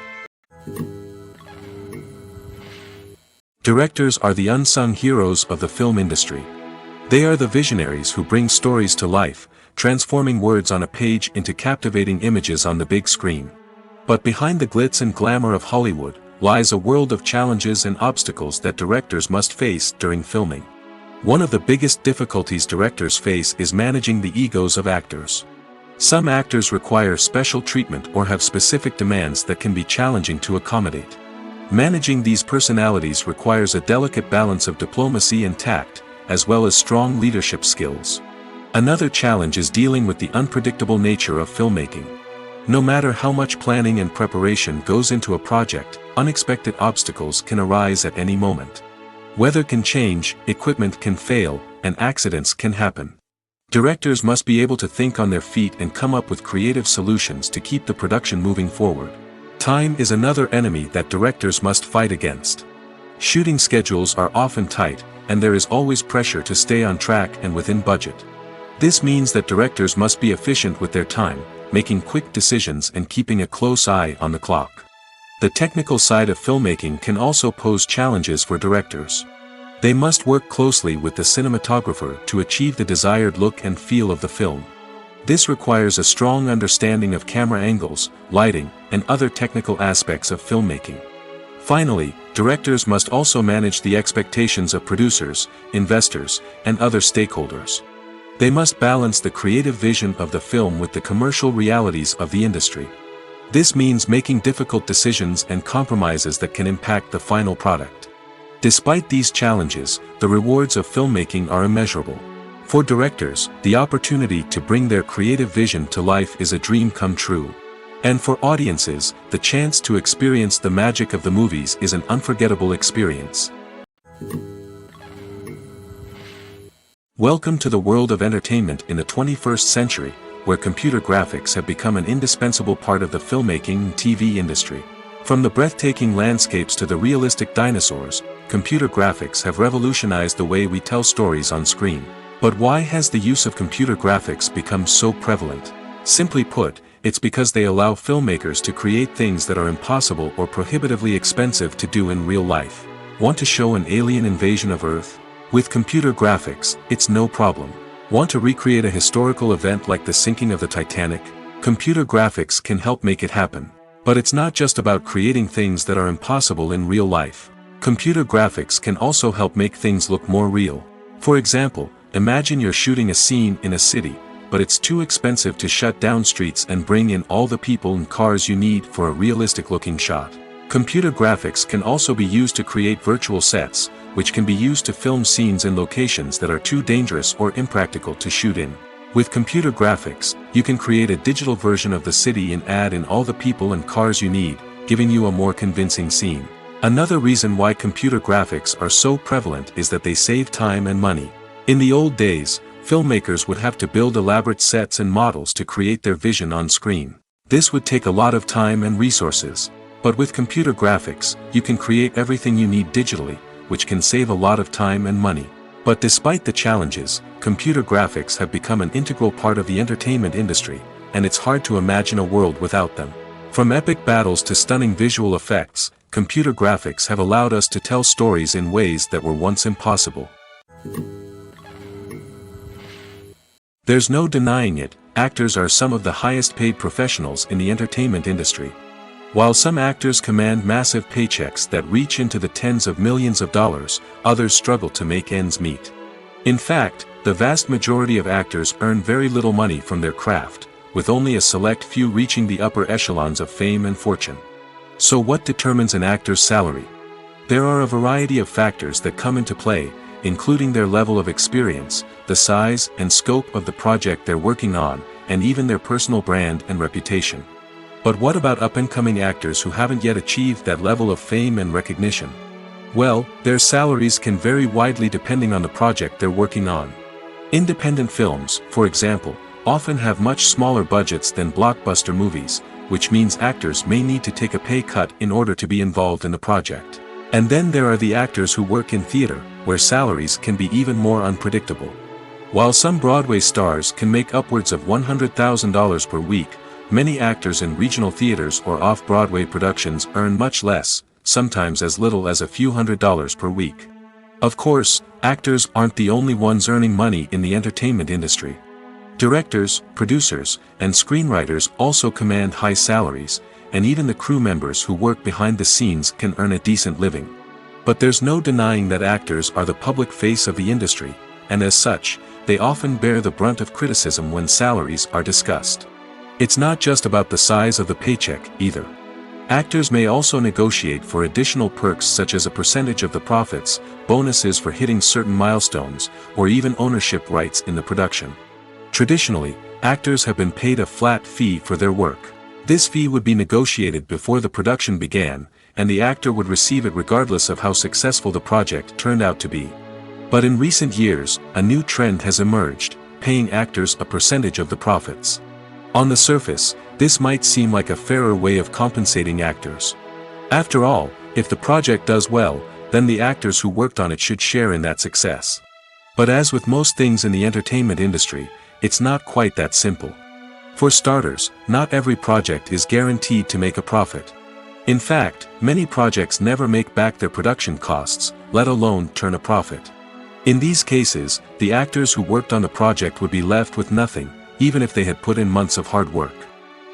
Directors are the unsung heroes of the film industry. They are the visionaries who bring stories to life, transforming words on a page into captivating images on the big screen. But behind the glitz and glamour of Hollywood, lies a world of challenges and obstacles that directors must face during filming. One of the biggest difficulties directors face is managing the egos of actors. Some actors require special treatment or have specific demands that can be challenging to accommodate. Managing these personalities requires a delicate balance of diplomacy and tact, as well as strong leadership skills. Another challenge is dealing with the unpredictable nature of filmmaking. No matter how much planning and preparation goes into a project, unexpected obstacles can arise at any moment. Weather can change, equipment can fail, and accidents can happen. Directors must be able to think on their feet and come up with creative solutions to keep the production moving forward. Time is another enemy that directors must fight against. Shooting schedules are often tight, and there is always pressure to stay on track and within budget. This means that directors must be efficient with their time, making quick decisions and keeping a close eye on the clock. The technical side of filmmaking can also pose challenges for directors. They must work closely with the cinematographer to achieve the desired look and feel of the film. This requires a strong understanding of camera angles, lighting, and other technical aspects of filmmaking. Finally, directors must also manage the expectations of producers, investors, and other stakeholders. They must balance the creative vision of the film with the commercial realities of the industry. This means making difficult decisions and compromises that can impact the final product. Despite these challenges, the rewards of filmmaking are immeasurable. For directors, the opportunity to bring their creative vision to life is a dream come true. And for audiences, the chance to experience the magic of the movies is an unforgettable experience. Welcome to the world of entertainment in the 21st century, where computer graphics have become an indispensable part of the filmmaking and TV industry. From the breathtaking landscapes to the realistic dinosaurs, computer graphics have revolutionized the way we tell stories on screen. But why has the use of computer graphics become so prevalent? Simply put, it's because they allow filmmakers to create things that are impossible or prohibitively expensive to do in real life. Want to show an alien invasion of Earth? With computer graphics, it's no problem. Want to recreate a historical event like the sinking of the Titanic? Computer graphics can help make it happen. But it's not just about creating things that are impossible in real life. Computer graphics can also help make things look more real. For example, imagine you're shooting a scene in a city, but it's too expensive to shut down streets and bring in all the people and cars you need for a realistic-looking shot. Computer graphics can also be used to create virtual sets, which can be used to film scenes in locations that are too dangerous or impractical to shoot in. With computer graphics, you can create a digital version of the city and add in all the people and cars you need, giving you a more convincing scene. Another reason why computer graphics are so prevalent is that they save time and money. In the old days, filmmakers would have to build elaborate sets and models to create their vision on screen. This would take a lot of time and resources. But with computer graphics, you can create everything you need digitally, which can save a lot of time and money. But despite the challenges, computer graphics have become an integral part of the entertainment industry, and it's hard to imagine a world without them. From epic battles to stunning visual effects, computer graphics have allowed us to tell stories in ways that were once impossible. There's no denying it, actors are some of the highest paid professionals in the entertainment industry. While some actors command massive paychecks that reach into the tens of millions of dollars, others struggle to make ends meet. In fact, the vast majority of actors earn very little money from their craft, with only a select few reaching the upper echelons of fame and fortune. So what determines an actor's salary? There are a variety of factors that come into play, including their level of experience, the size and scope of the project they're working on, and even their personal brand and reputation. But what about up-and-coming actors who haven't yet achieved that level of fame and recognition? Well, their salaries can vary widely depending on the project they're working on. Independent films, for example, often have much smaller budgets than blockbuster movies, which means actors may need to take a pay cut in order to be involved in the project. And then there are the actors who work in theater, where salaries can be even more unpredictable. While some Broadway stars can make upwards of $100,000 per week, many actors in regional theaters or off-Broadway productions earn much less, sometimes as little as a few $100s per week. Of course, actors aren't the only ones earning money in the entertainment industry. Directors, producers, and screenwriters also command high salaries, and even the crew members who work behind the scenes can earn a decent living. But there's no denying that actors are the public face of the industry, and as such, they often bear the brunt of criticism when salaries are discussed. It's not just about the size of the paycheck, either. Actors may also negotiate for additional perks such as a percentage of the profits, bonuses for hitting certain milestones, or even ownership rights in the production. Traditionally, actors have been paid a flat fee for their work. This fee would be negotiated before the production began, and the actor would receive it regardless of how successful the project turned out to be. But in recent years, a new trend has emerged, paying actors a percentage of the profits. On the surface, this might seem like a fairer way of compensating actors. After all, if the project does well, then the actors who worked on it should share in that success. But as with most things in the entertainment industry, it's not quite that simple. For starters, not every project is guaranteed to make a profit. In fact, many projects never make back their production costs, let alone turn a profit. In these cases, the actors who worked on the project would be left with nothing, even if they had put in months of hard work.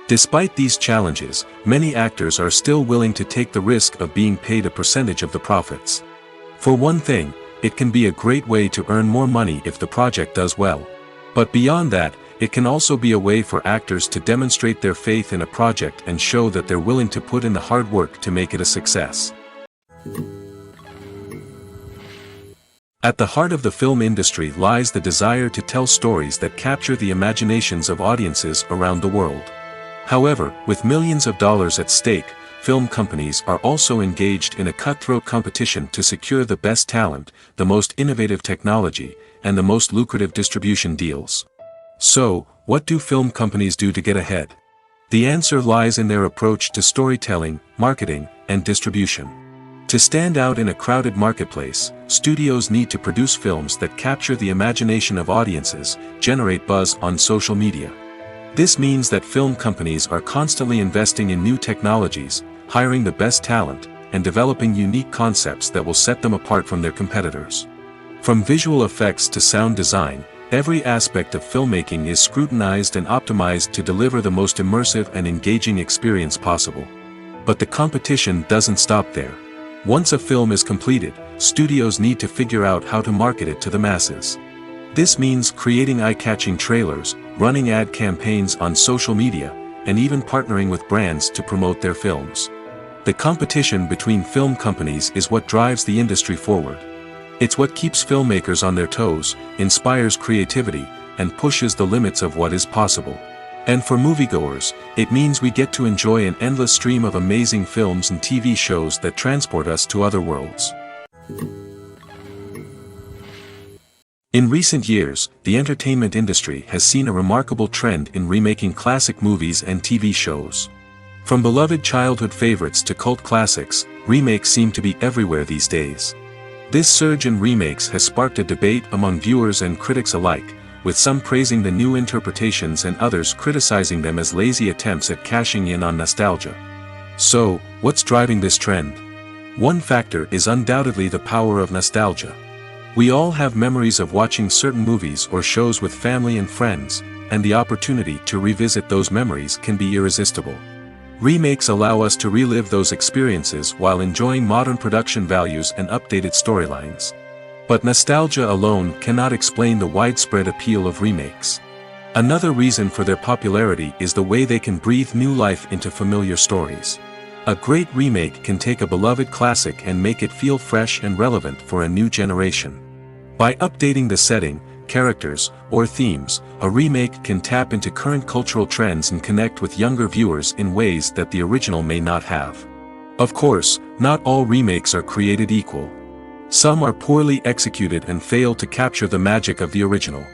Despite these challenges, many actors are still willing to take the risk of being paid a percentage of the profits. For one thing, it can be a great way to earn more money if the project does well. But beyond that, it can also be a way for actors to demonstrate their faith in a project and show that they're willing to put in the hard work to make it a success. At the heart of the film industry lies the desire to tell stories that capture the imaginations of audiences around the world. However, with millions of dollars at stake, film companies are also engaged in a cutthroat competition to secure the best talent, the most innovative technology, and the most lucrative distribution deals. So, what do film companies do to get ahead? The answer lies in their approach to storytelling, marketing, and distribution. To stand out in a crowded marketplace, studios need to produce films that capture the imagination of audiences, generate buzz on social media. This means that film companies are constantly investing in new technologies, hiring the best talent, and developing unique concepts that will set them apart from their competitors. From visual effects to sound design, every aspect of filmmaking is scrutinized and optimized to deliver the most immersive and engaging experience possible. But the competition doesn't stop there. Once a film is completed, studios need to figure out how to market it to the masses. This means creating eye-catching trailers, running ad campaigns on social media, and even partnering with brands to promote their films. The competition between film companies is what drives the industry forward. It's what keeps filmmakers on their toes, inspires creativity, and pushes the limits of what is possible. And for moviegoers, it means we get to enjoy an endless stream of amazing films and TV shows that transport us to other worlds. In recent years, the entertainment industry has seen a remarkable trend in remaking classic movies and TV shows. From beloved childhood favorites to cult classics, remakes seem to be everywhere these days. This surge in remakes has sparked a debate among viewers and critics alike, with some praising the new interpretations and others criticizing them as lazy attempts at cashing in on nostalgia. So, what's driving this trend? One factor is undoubtedly the power of nostalgia. We all have memories of watching certain movies or shows with family and friends, and the opportunity to revisit those memories can be irresistible. Remakes allow us to relive those experiences while enjoying modern production values and updated storylines. But nostalgia alone cannot explain the widespread appeal of remakes. Another reason for their popularity is the way they can breathe new life into familiar stories. A great remake can take a beloved classic and make it feel fresh and relevant for a new generation. By updating the setting, characters, or themes, a remake can tap into current cultural trends and connect with younger viewers in ways that the original may not have. Of course, not all remakes are created equal. Some are poorly executed and fail to capture the magic of the original.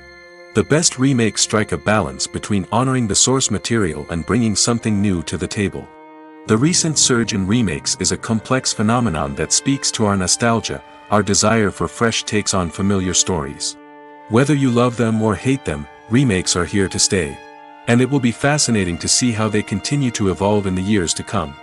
The best remakes strike a balance between honoring the source material and bringing something new to the table. The recent surge in remakes is a complex phenomenon that speaks to our nostalgia, our desire for fresh takes on familiar stories. Whether you love them or hate them, remakes are here to stay. And it will be fascinating to see how they continue to evolve in the years to come.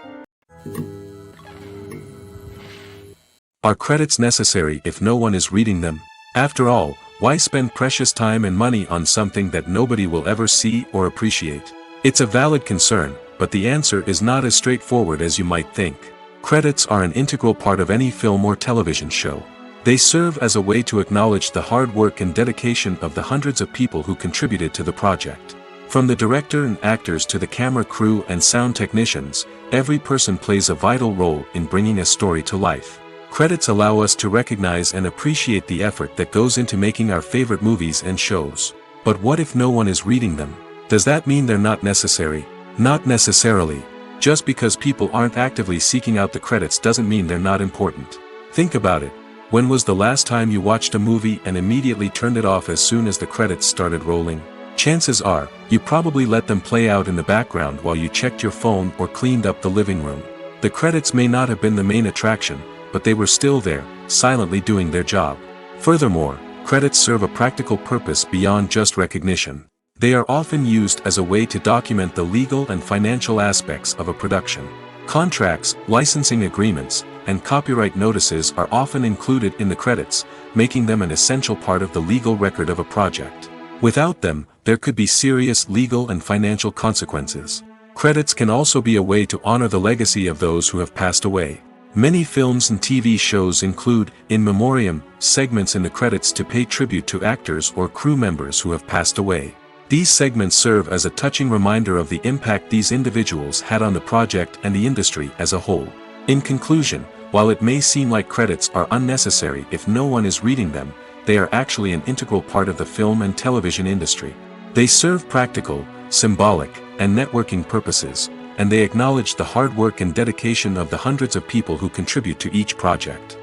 Are credits necessary if no one is reading them? After all, why spend precious time and money on something that nobody will ever see or appreciate? It's a valid concern, but the answer is not as straightforward as you might think. Credits are an integral part of any film or television show. They serve as a way to acknowledge the hard work and dedication of the hundreds of people who contributed to the project. From the director and actors to the camera crew and sound technicians, every person plays a vital role in bringing a story to life. Credits allow us to recognize and appreciate the effort that goes into making our favorite movies and shows. But what if no one is reading them? Does that mean they're not necessary? Not necessarily. Just because people aren't actively seeking out the credits doesn't mean they're not important. Think about it. When was the last time you watched a movie and immediately turned it off as soon as the credits started rolling? Chances are, you probably let them play out in the background while you checked your phone or cleaned up the living room. The credits may not have been the main attraction, but they were still there, silently doing their job. Furthermore, credits serve a practical purpose beyond just recognition. They are often used as a way to document the legal and financial aspects of a production. Contracts, licensing agreements, and copyright notices are often included in the credits, making them an essential part of the legal record of a project. Without them, there could be serious legal and financial consequences. Credits can also be a way to honor the legacy of those who have passed away. Many films and TV shows include in memoriam segments in the credits to pay tribute to actors or crew members who have passed away. These segments serve as a touching reminder of the impact these individuals had on the project and the industry as a whole. In conclusion, while it may seem like credits are unnecessary if no one is reading them, they are actually an integral part of the film and television industry. They serve practical, symbolic, and networking purposes, and they acknowledge the hard work and dedication of the hundreds of people who contribute to each project.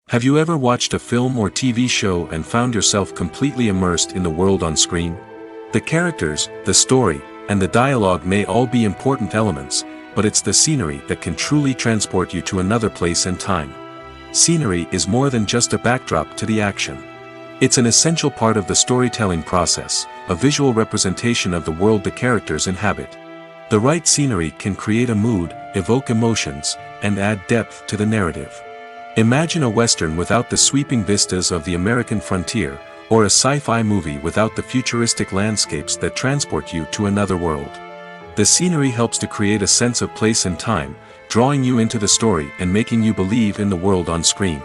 Have you ever watched a film or TV show and found yourself completely immersed in the world on screen? The characters, the story, and the dialogue may all be important elements, but it's the scenery that can truly transport you to another place and time. Scenery is more than just a backdrop to the action. It's an essential part of the storytelling process, a visual representation of the world the characters inhabit. The right scenery can create a mood, evoke emotions, and add depth to the narrative. Imagine a Western without the sweeping vistas of the American frontier, or a sci-fi movie without the futuristic landscapes that transport you to another world. The scenery helps to create a sense of place and time, drawing you into the story and making you believe in the world on screen.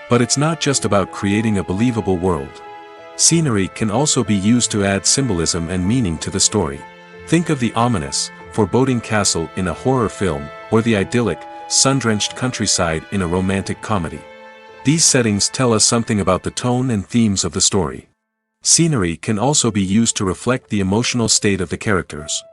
But it's not just about creating a believable world. Scenery can also be used to add symbolism and meaning to the story. Think of the ominous, foreboding castle in a horror film, or the idyllic, sun-drenched countryside in a romantic comedy. These settings tell us something about the tone and themes of the story. Scenery can also be used to reflect the emotional state of the characters.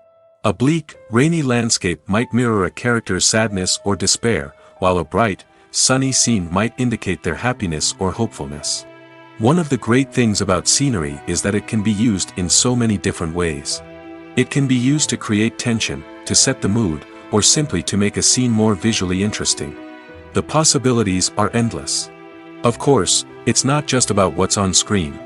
A bleak, rainy landscape might mirror a character's sadness or despair, while a bright, sunny scene might indicate their happiness or hopefulness. One of the great things about scenery is that it can be used in so many different ways. It can be used to create tension, to set the mood, or simply to make a scene more visually interesting. The possibilities are endless. Of course, it's not just about what's on screen.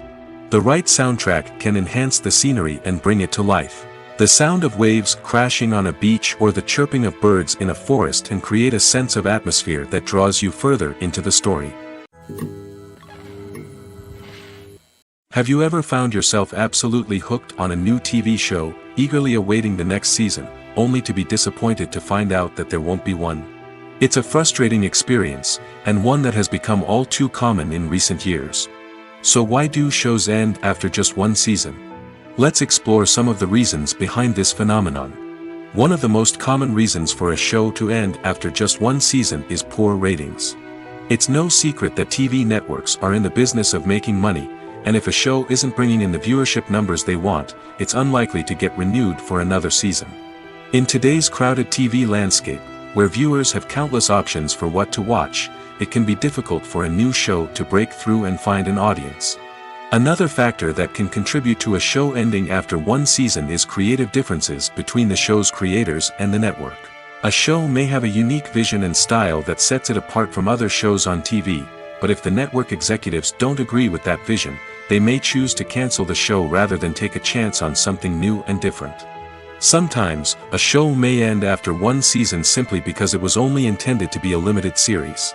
The right soundtrack can enhance the scenery and bring it to life. The sound of waves crashing on a beach or the chirping of birds in a forest can create a sense of atmosphere that draws you further into the story. Have you ever found yourself absolutely hooked on a new TV show, eagerly awaiting the next season, only to be disappointed to find out that there won't be one? It's a frustrating experience, and one that has become all too common in recent years. So why do shows end after just one season? Let's explore some of the reasons behind this phenomenon. One of the most common reasons for a show to end after just one season is poor ratings. It's no secret that TV networks are in the business of making money, and if a show isn't bringing in the viewership numbers they want, it's unlikely to get renewed for another season. In today's crowded TV landscape, where viewers have countless options for what to watch, it can be difficult for a new show to break through and find an audience. Another factor that can contribute to a show ending after one season is creative differences between the show's creators and the network. A show may have a unique vision and style that sets it apart from other shows on TV, but if the network executives don't agree with that vision, they may choose to cancel the show rather than take a chance on something new and different. Sometimes, a show may end after one season simply because it was only intended to be a limited series.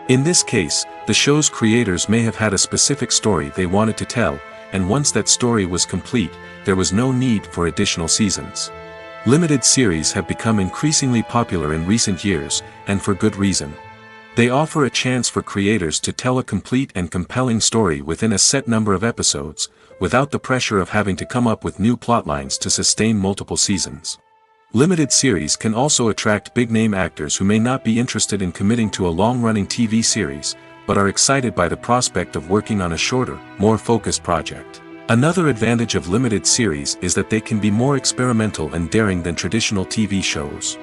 In this case, the show's creators may have had a specific story they wanted to tell, and once that story was complete, there was no need for additional seasons. Limited series have become increasingly popular in recent years, and for good reason. They offer a chance for creators to tell a complete and compelling story within a set number of episodes, without the pressure of having to come up with new plotlines to sustain multiple seasons. Limited series can also attract big-name actors who may not be interested in committing to a long-running TV series, but are excited by the prospect of working on a shorter, more focused project. Another advantage of limited series is that they can be more experimental and daring than traditional TV shows.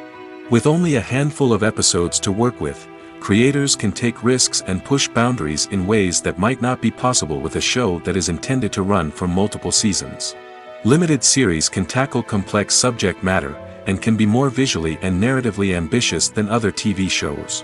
With only a handful of episodes to work with, creators can take risks and push boundaries in ways that might not be possible with a show that is intended to run for multiple seasons. Limited series can tackle complex subject matter, and can be more visually and narratively ambitious than other TV shows.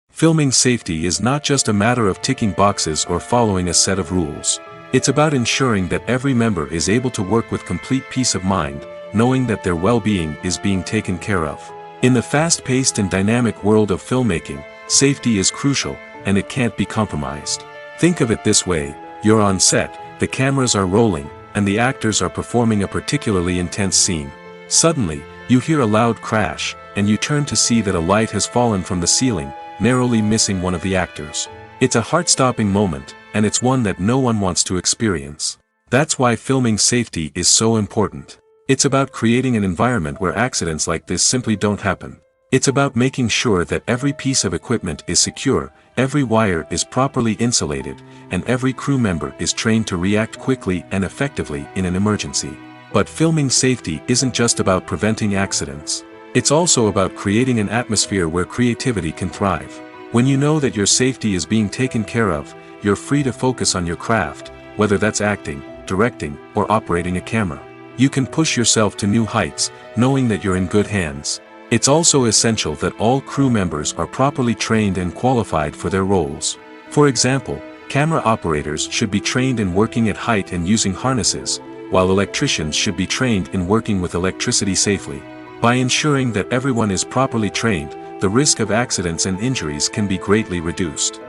Filming safety is not just a matter of ticking boxes or following a set of rules. It's about ensuring that every member is able to work with complete peace of mind, knowing that their well-being is being taken care of. In the fast-paced and dynamic world of filmmaking, safety is crucial, and it can't be compromised. Think of it this way: you're on set, the cameras are rolling, and the actors are performing a particularly intense scene. Suddenly, you hear a loud crash, and you turn to see that a light has fallen from the ceiling, narrowly missing one of the actors. It's a heart-stopping moment, and it's one that no one wants to experience. That's why filming safety is so important. It's about creating an environment where accidents like this simply don't happen. It's about making sure that every piece of equipment is secure, every wire is properly insulated, and every crew member is trained to react quickly and effectively in an emergency. But filming safety isn't just about preventing accidents. It's also about creating an atmosphere where creativity can thrive. When you know that your safety is being taken care of, you're free to focus on your craft, whether that's acting, directing, or operating a camera. You can push yourself to new heights, knowing that you're in good hands. It's also essential that all crew members are properly trained and qualified for their roles. For example, camera operators should be trained in working at height and using harnesses, while electricians should be trained in working with electricity safely. By ensuring that everyone is properly trained, the risk of accidents and injuries can be greatly reduced.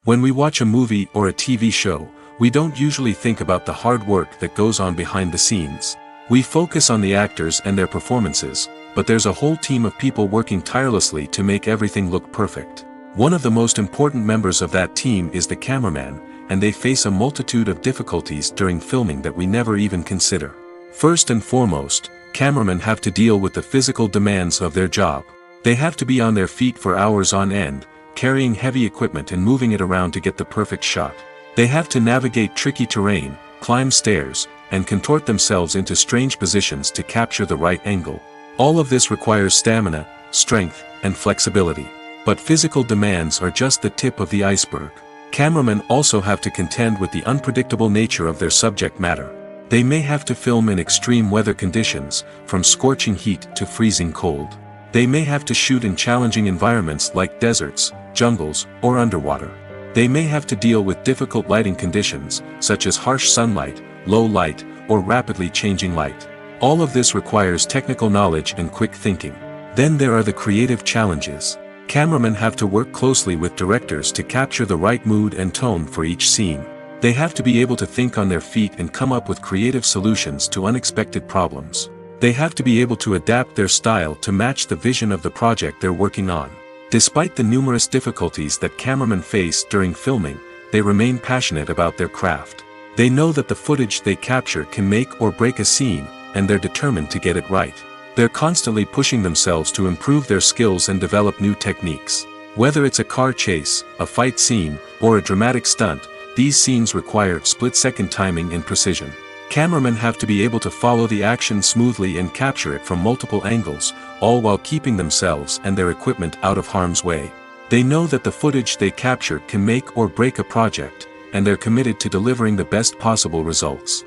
When we watch a movie or a TV show, we don't usually think about the hard work that goes on behind the scenes. We focus on the actors and their performances, but there's a whole team of people working tirelessly to make everything look perfect. One of the most important members of that team is the cameraman, and they face a multitude of difficulties during filming that we never even consider. First and foremost, cameramen have to deal with the physical demands of their job. They have to be on their feet for hours on end, carrying heavy equipment and moving it around to get the perfect shot. They have to navigate tricky terrain, climb stairs, and contort themselves into strange positions to capture the right angle. All of this requires stamina, strength, and flexibility. But physical demands are just the tip of the iceberg. Cameramen also have to contend with the unpredictable nature of their subject matter. They may have to film in extreme weather conditions, from scorching heat to freezing cold. They may have to shoot in challenging environments like deserts, jungles, or underwater. They may have to deal with difficult lighting conditions, such as harsh sunlight, low light, or rapidly changing light. All of this requires technical knowledge and quick thinking. Then there are the creative challenges. Cameramen have to work closely with directors to capture the right mood and tone for each scene. They have to be able to think on their feet and come up with creative solutions to unexpected problems. They have to be able to adapt their style to match the vision of the project they're working on. Despite the numerous difficulties that cameramen face during filming, they remain passionate about their craft. They know that the footage they capture can make or break a scene, and they're determined to get it right. They're constantly pushing themselves to improve their skills and develop new techniques. Whether it's a car chase, a fight scene, or a dramatic stunt, these scenes require split-second timing and precision. Cameramen have to be able to follow the action smoothly and capture it from multiple angles, all while keeping themselves and their equipment out of harm's way. They know that the footage they capture can make or break a project, and they're committed to delivering the best possible results.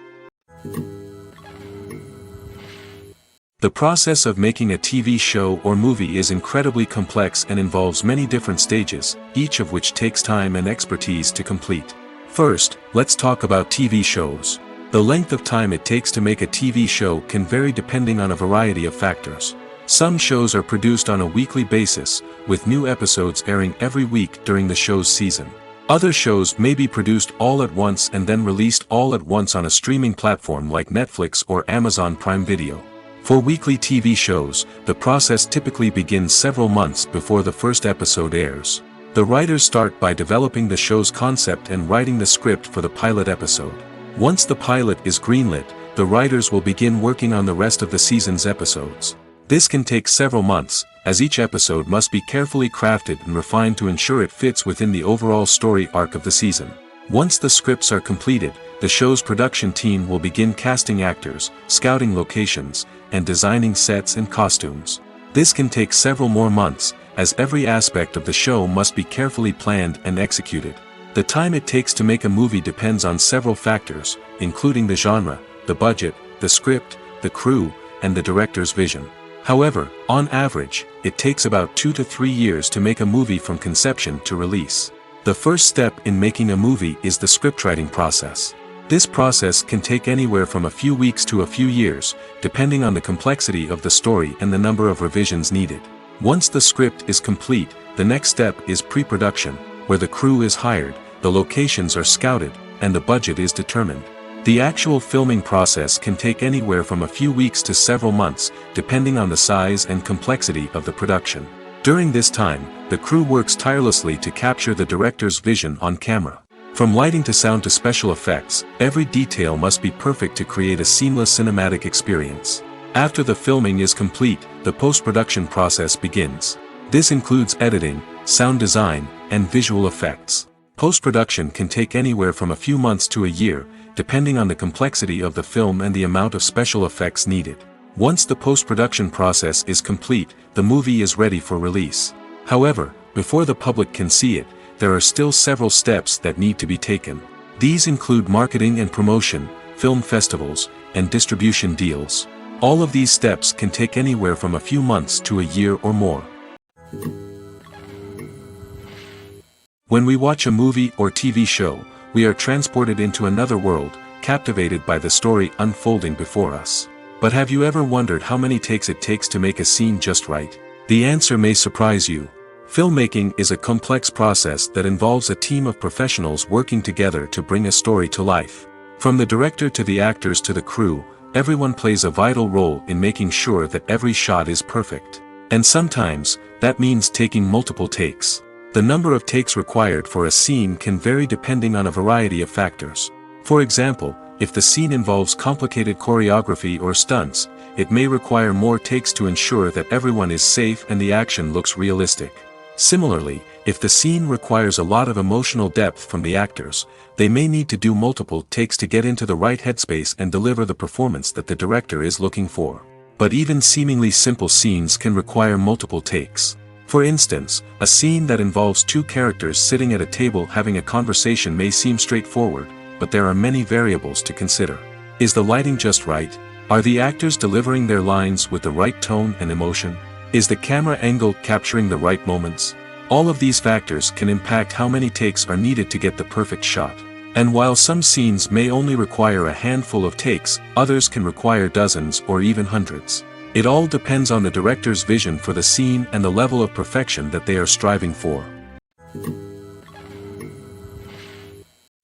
The process of making a TV show or movie is incredibly complex and involves many different stages, each of which takes time and expertise to complete. First, let's talk about TV shows. The length of time it takes to make a TV show can vary depending on a variety of factors. Some shows are produced on a weekly basis, with new episodes airing every week during the show's season. Other shows may be produced all at once and then released all at once on a streaming platform like Netflix or Amazon Prime Video. For weekly TV shows, the process typically begins several months before the first episode airs. The writers start by developing the show's concept and writing the script for the pilot episode. Once the pilot is greenlit, the writers will begin working on the rest of the season's episodes. This can take several months, as each episode must be carefully crafted and refined to ensure it fits within the overall story arc of the season. Once the scripts are completed, the show's production team will begin casting actors, scouting locations, and designing sets and costumes. This can take several more months, as every aspect of the show must be carefully planned and executed. The time it takes to make a movie depends on several factors, including the genre, the budget, the script, the crew, and the director's vision. However, on average, it takes about 2 to 3 years to make a movie from conception to release. The first step in making a movie is the scriptwriting process. This process can take anywhere from a few weeks to a few years, depending on the complexity of the story and the number of revisions needed. Once the script is complete, the next step is pre-production, where the crew is hired, the locations are scouted, and the budget is determined. The actual filming process can take anywhere from a few weeks to several months, depending on the size and complexity of the production. During this time, the crew works tirelessly to capture the director's vision on camera. From lighting to sound to special effects, every detail must be perfect to create a seamless cinematic experience. After the filming is complete, the post-production process begins. This includes editing, sound design, and visual effects. Post-production can take anywhere from a few months to a year, depending on the complexity of the film and the amount of special effects needed. Once the post-production process is complete, the movie is ready for release. However, before the public can see it, there are still several steps that need to be taken. These include marketing and promotion, film festivals, and distribution deals. All of these steps can take anywhere from a few months to a year or more. When we watch a movie or TV show, we are transported into another world, captivated by the story unfolding before us. But have you ever wondered how many takes it takes to make a scene just right? The answer may surprise you. Filmmaking is a complex process that involves a team of professionals working together to bring a story to life. From the director to the actors to the crew, everyone plays a vital role in making sure that every shot is perfect. And sometimes, that means taking multiple takes. The number of takes required for a scene can vary depending on a variety of factors. For example, if the scene involves complicated choreography or stunts, it may require more takes to ensure that everyone is safe and the action looks realistic. Similarly, if the scene requires a lot of emotional depth from the actors, they may need to do multiple takes to get into the right headspace and deliver the performance that the director is looking for. But even seemingly simple scenes can require multiple takes. For instance, a scene that involves two characters sitting at a table having a conversation may seem straightforward, but there are many variables to consider. Is the lighting just right? Are the actors delivering their lines with the right tone and emotion? Is the camera angle capturing the right moments? All of these factors can impact how many takes are needed to get the perfect shot. And while some scenes may only require a handful of takes, others can require dozens or even hundreds. It all depends on the director's vision for the scene and the level of perfection that they are striving for.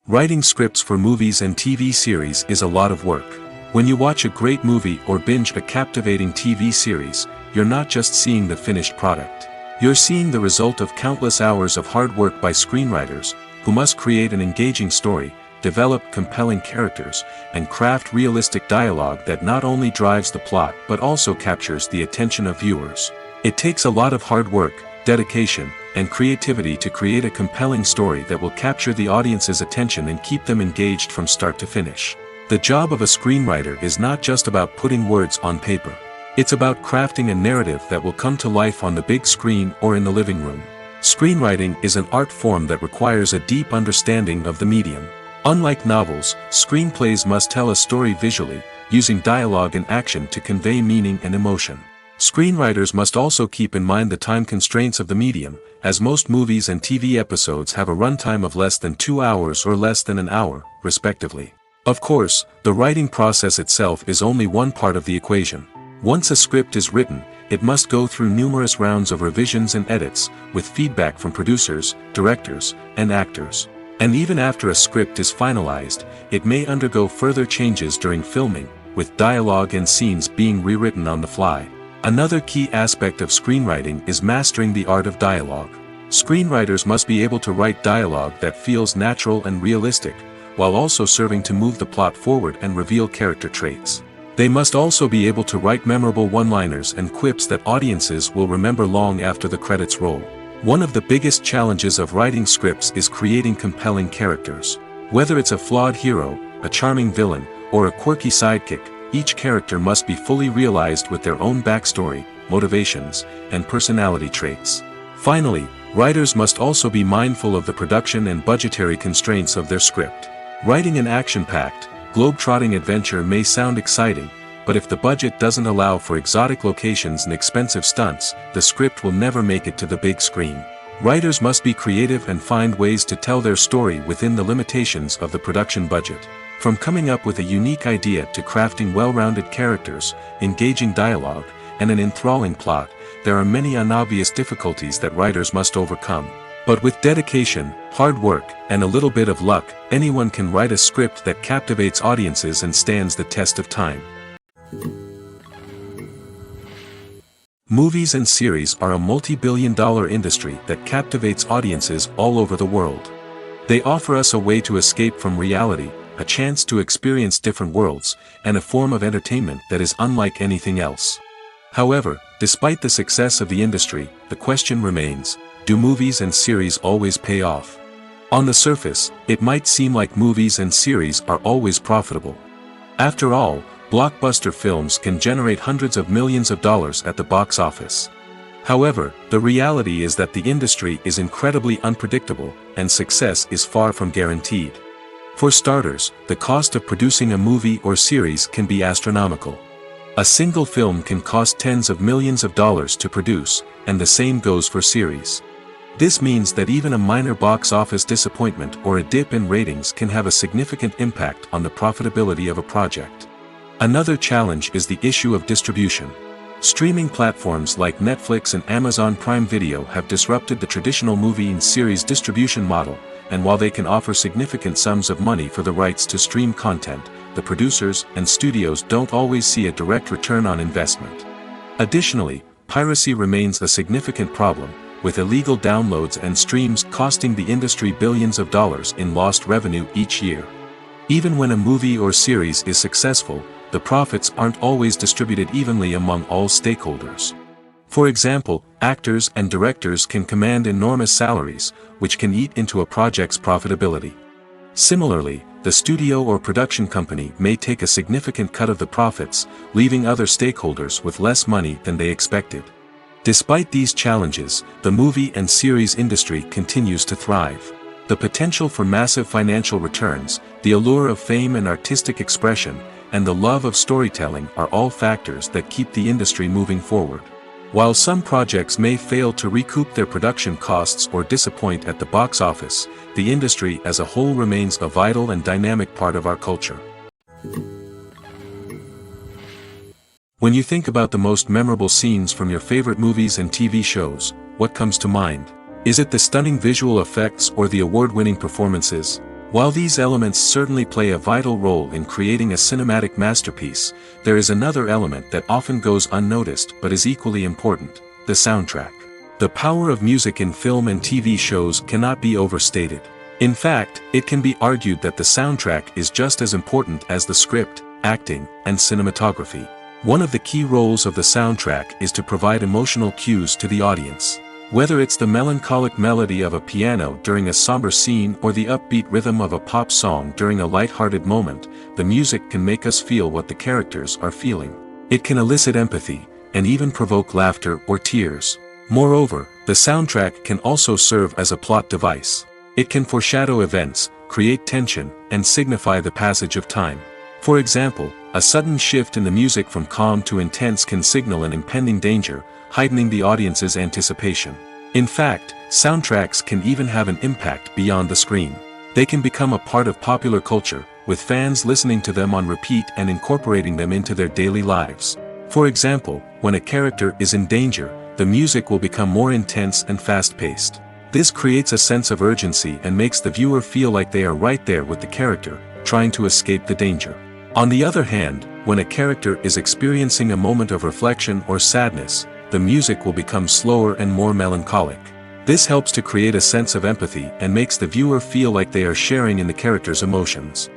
Writing scripts for movies and TV series is a lot of work. When you watch a great movie or binge a captivating TV series, you're not just seeing the finished product. You're seeing the result of countless hours of hard work by screenwriters, who must create an engaging story, develop compelling characters, and craft realistic dialogue that not only drives the plot but also captures the attention of viewers. It takes a lot of hard work, dedication, and creativity to create a compelling story that will capture the audience's attention and keep them engaged from start to finish. The job of a screenwriter is not just about putting words on paper. It's about crafting a narrative that will come to life on the big screen or in the living room. Screenwriting is an art form that requires a deep understanding of the medium. Unlike novels, screenplays must tell a story visually, using dialogue and action to convey meaning and emotion. Screenwriters must also keep in mind the time constraints of the medium, as most movies and TV episodes have a runtime of less than 2 hours or less than an hour, respectively. Of course, the writing process itself is only one part of the equation. Once a script is written, it must go through numerous rounds of revisions and edits, with feedback from producers, directors, and actors. And even after a script is finalized, it may undergo further changes during filming, with dialogue and scenes being rewritten on the fly. Another key aspect of screenwriting is mastering the art of dialogue. Screenwriters must be able to write dialogue that feels natural and realistic, while also serving to move the plot forward and reveal character traits. They must also be able to write memorable one-liners and quips that audiences will remember long after the credits roll. One of the biggest challenges of writing scripts is creating compelling characters. Whether it's a flawed hero, a charming villain, or a quirky sidekick, each character must be fully realized with their own backstory, motivations, and personality traits. Finally, Writers must also be mindful of the production and budgetary constraints of their script. Writing an action-packed, globe-trotting adventure may sound exciting, but if the budget doesn't allow for exotic locations and expensive stunts, the script will never make it to the big screen. Writers must be creative and find ways to tell their story within the limitations of the production budget. From coming up with a unique idea to crafting well-rounded characters, engaging dialogue, and an enthralling plot, there are many unobvious difficulties that writers must overcome. But with dedication, hard work, and a little bit of luck, anyone can write a script that captivates audiences and stands the test of time. Movies and series are a multi-billion-dollar industry that captivates audiences all over the world. They offer us a way to escape from reality, a chance to experience different worlds, and a form of entertainment that is unlike anything else. However, despite the success of the industry, the question remains, do movies and series always pay off? On the surface, it might seem like movies and series are always profitable. After all, blockbuster films can generate hundreds of millions of dollars at the box office. However, the reality is that the industry is incredibly unpredictable, and success is far from guaranteed. For starters, the cost of producing a movie or series can be astronomical. A single film can cost tens of millions of dollars to produce, and the same goes for series. This means that even a minor box office disappointment or a dip in ratings can have a significant impact on the profitability of a project. Another challenge is the issue of distribution. Streaming platforms like Netflix and Amazon Prime Video have disrupted the traditional movie and series distribution model, and while they can offer significant sums of money for the rights to stream content, the producers and studios don't always see a direct return on investment. Additionally, piracy remains a significant problem, with illegal downloads and streams costing the industry billions of dollars in lost revenue each year. Even when a movie or series is successful, the profits aren't always distributed evenly among all stakeholders. For example, actors and directors can command enormous salaries, which can eat into a project's profitability. Similarly, the studio or production company may take a significant cut of the profits, leaving other stakeholders with less money than they expected. Despite these challenges, the movie and series industry continues to thrive. The potential for massive financial returns, the allure of fame and artistic expression, and the love of storytelling are all factors that keep the industry moving forward. While some projects may fail to recoup their production costs or disappoint at the box office, the industry as a whole remains a vital and dynamic part of our culture. When you think about the most memorable scenes from your favorite movies and TV shows, what comes to mind? Is it the stunning visual effects or the award-winning performances? While these elements certainly play a vital role in creating a cinematic masterpiece, there is another element that often goes unnoticed but is equally important: the soundtrack. The power of music in film and TV shows cannot be overstated. In fact, it can be argued that the soundtrack is just as important as the script, acting, and cinematography. One of the key roles of the soundtrack is to provide emotional cues to the audience. Whether it's the melancholic melody of a piano during a somber scene or the upbeat rhythm of a pop song during a light-hearted moment, the music can make us feel what the characters are feeling. It can elicit empathy, and even provoke laughter or tears. Moreover, the soundtrack can also serve as a plot device. It can foreshadow events, create tension, and signify the passage of time. For example, a sudden shift in the music from calm to intense can signal an impending danger, heightening the audience's anticipation. In fact, soundtracks can even have an impact beyond the screen. They can become a part of popular culture, with fans listening to them on repeat and incorporating them into their daily lives. For example, when a character is in danger, the music will become more intense and fast-paced. This creates a sense of urgency and makes the viewer feel like they are right there with the character, trying to escape the danger. On the other hand, when a character is experiencing a moment of reflection or sadness, the music will become slower and more melancholic. This helps to create a sense of empathy and makes the viewer feel like they are sharing in the character's emotions.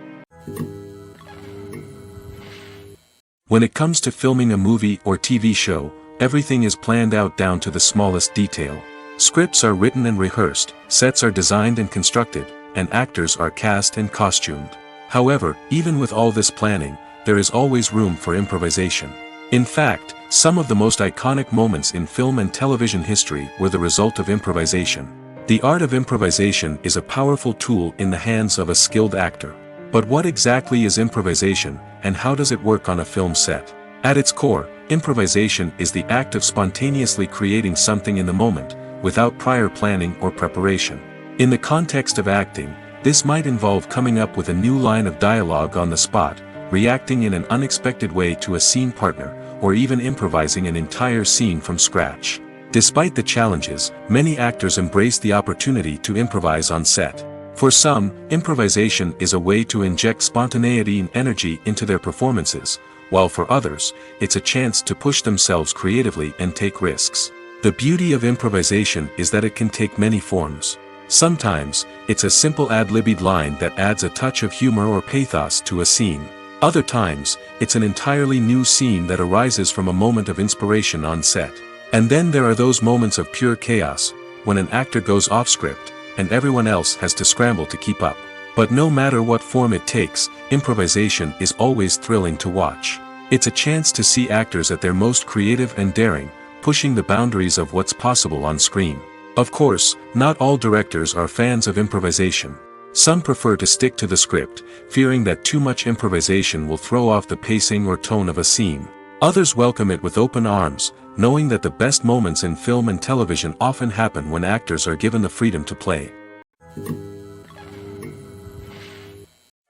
When it comes to filming a movie or TV show, everything is planned out down to the smallest detail. Scripts are written and rehearsed, sets are designed and constructed, and actors are cast and costumed. However, even with all this planning, there is always room for improvisation. In fact, some of the most iconic moments in film and television history were the result of improvisation. The art of improvisation is a powerful tool in the hands of a skilled actor. But what exactly is improvisation, and how does it work on a film set? At its core, improvisation is the act of spontaneously creating something in the moment, without prior planning or preparation. In the context of acting, this might involve coming up with a new line of dialogue on the spot, reacting in an unexpected way to a scene partner, or even improvising an entire scene from scratch. Despite the challenges, many actors embrace the opportunity to improvise on set. For some, improvisation is a way to inject spontaneity and energy into their performances, while for others, it's a chance to push themselves creatively and take risks. The beauty of improvisation is that it can take many forms. Sometimes, it's a simple ad-libbed line that adds a touch of humor or pathos to a scene. Other times, it's an entirely new scene that arises from a moment of inspiration on set. And then there are those moments of pure chaos, when an actor goes off script, and everyone else has to scramble to keep up. But no matter what form it takes, improvisation is always thrilling to watch. It's a chance to see actors at their most creative and daring, pushing the boundaries of what's possible on screen. Of course, not all directors are fans of improvisation. Some prefer to stick to the script, fearing that too much improvisation will throw off the pacing or tone of a scene. Others welcome it with open arms, knowing that the best moments in film and television often happen when actors are given the freedom to play.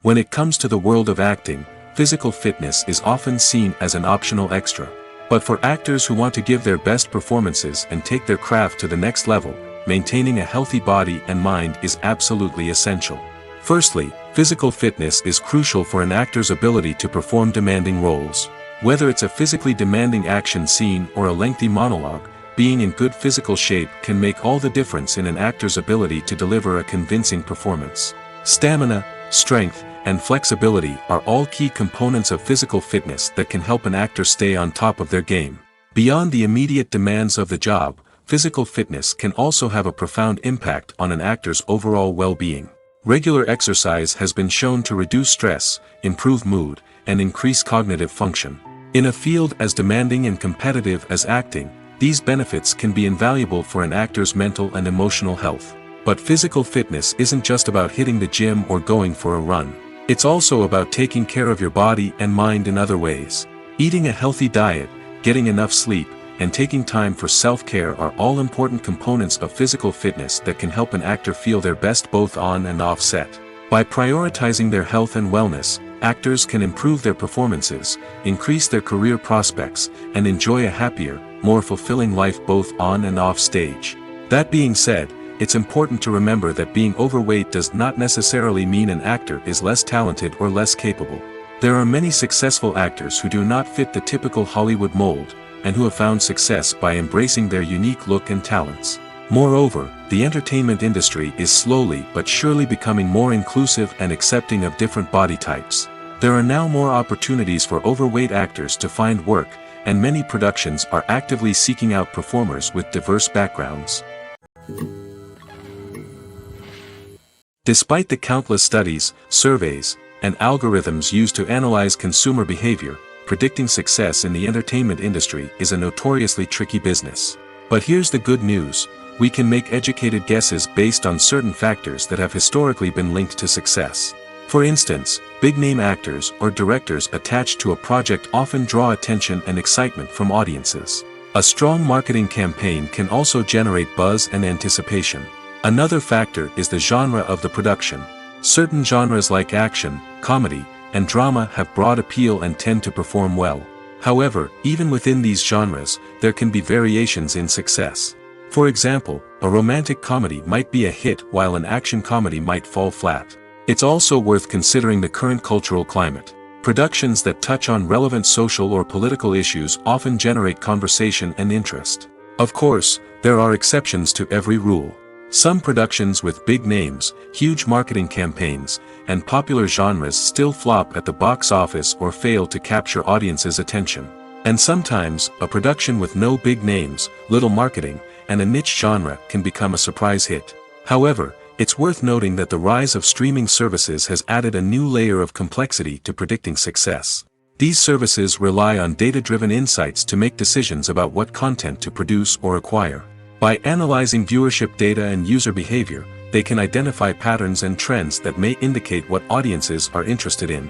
When it comes to the world of acting, physical fitness is often seen as an optional extra. But for actors who want to give their best performances and take their craft to the next level, maintaining a healthy body and mind is absolutely essential. Firstly, physical fitness is crucial for an actor's ability to perform demanding roles. Whether it's a physically demanding action scene or a lengthy monologue, being in good physical shape can make all the difference in an actor's ability to deliver a convincing performance. Stamina, strength, and flexibility are all key components of physical fitness that can help an actor stay on top of their game. Beyond the immediate demands of the job, physical fitness can also have a profound impact on an actor's overall well-being. Regular exercise has been shown to reduce stress, improve mood, and increase cognitive function. In a field as demanding and competitive as acting, these benefits can be invaluable for an actor's mental and emotional health. But physical fitness isn't just about hitting the gym or going for a run. It's also about taking care of your body and mind in other ways. Eating a healthy diet, getting enough sleep, and taking time for self-care are all important components of physical fitness that can help an actor feel their best both on and off set. By prioritizing their health and wellness, actors can improve their performances, increase their career prospects, and enjoy a happier, more fulfilling life both on and off stage. That being said, it's important to remember that being overweight does not necessarily mean an actor is less talented or less capable. There are many successful actors who do not fit the typical Hollywood mold, and who have found success by embracing their unique look and talents. Moreover, the entertainment industry is slowly but surely becoming more inclusive and accepting of different body types. There are now more opportunities for overweight actors to find work, and many productions are actively seeking out performers with diverse backgrounds. Despite the countless studies, surveys, and algorithms used to analyze consumer behavior, predicting success in the entertainment industry is a notoriously tricky business. But here's the good news: we can make educated guesses based on certain factors that have historically been linked to success. For instance, big-name actors or directors attached to a project often draw attention and excitement from audiences. A strong marketing campaign can also generate buzz and anticipation. Another factor is the genre of the production. Certain genres like action, comedy, and drama have broad appeal and tend to perform well. However, even within these genres, there can be variations in success. For example, a romantic comedy might be a hit while an action comedy might fall flat. It's also worth considering the current cultural climate. Productions that touch on relevant social or political issues often generate conversation and interest. Of course, there are exceptions to every rule. Some productions with big names, huge marketing campaigns, and popular genres still flop at the box office or fail to capture audiences' attention. And sometimes, a production with no big names, little marketing, and a niche genre can become a surprise hit. However, it's worth noting that the rise of streaming services has added a new layer of complexity to predicting success. These services rely on data-driven insights to make decisions about what content to produce or acquire. By analyzing viewership data and user behavior, they can identify patterns and trends that may indicate what audiences are interested in.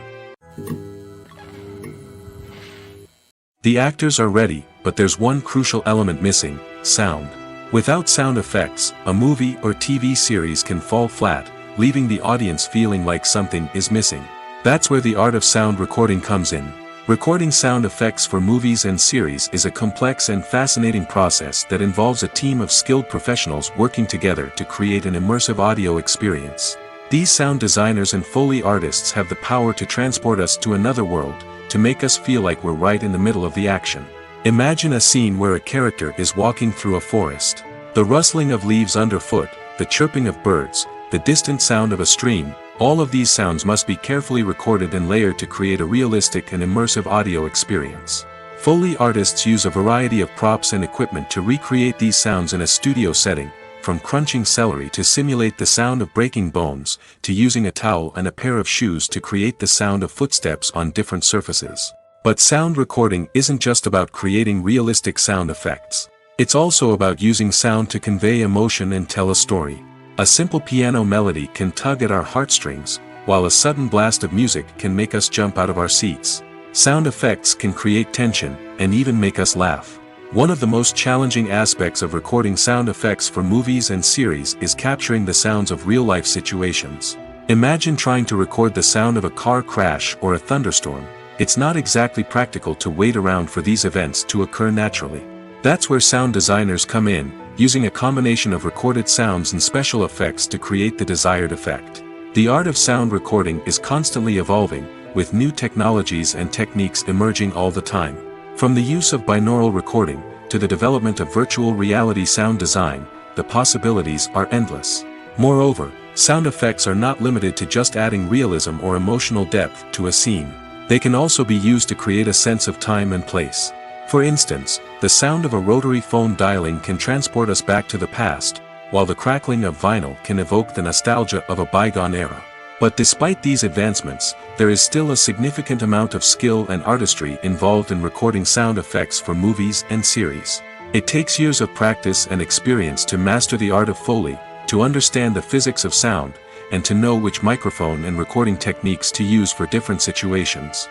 The actors are ready, but there's one crucial element missing: sound. Without sound effects, a movie or TV series can fall flat, leaving the audience feeling like something is missing. That's where the art of sound recording comes in. Recording sound effects for movies and series is a complex and fascinating process that involves a team of skilled professionals working together to create an immersive audio experience. These sound designers and Foley artists have the power to transport us to another world, to make us feel like we're right in the middle of the action. Imagine a scene where a character is walking through a forest. The rustling of leaves underfoot, the chirping of birds, the distant sound of a stream, all of these sounds must be carefully recorded and layered to create a realistic and immersive audio experience. Foley artists use a variety of props and equipment to recreate these sounds in a studio setting, from crunching celery to simulate the sound of breaking bones, to using a towel and a pair of shoes to create the sound of footsteps on different surfaces. But sound recording isn't just about creating realistic sound effects. It's also about using sound to convey emotion and tell a story. A simple piano melody can tug at our heartstrings, while a sudden blast of music can make us jump out of our seats. Sound effects can create tension, and even make us laugh. One of the most challenging aspects of recording sound effects for movies and series is capturing the sounds of real-life situations. Imagine trying to record the sound of a car crash or a thunderstorm. It's not exactly practical to wait around for these events to occur naturally. That's where sound designers come in, using a combination of recorded sounds and special effects to create the desired effect. The art of sound recording is constantly evolving, with new technologies and techniques emerging all the time. From the use of binaural recording, to the development of virtual reality sound design, the possibilities are endless. Moreover, sound effects are not limited to just adding realism or emotional depth to a scene. They can also be used to create a sense of time and place. For instance, the sound of a rotary phone dialing can transport us back to the past, while the crackling of vinyl can evoke the nostalgia of a bygone era. But despite these advancements, there is still a significant amount of skill and artistry involved in recording sound effects for movies and series. It takes years of practice and experience to master the art of Foley, to understand the physics of sound, and to know which microphone and recording techniques to use for different situations.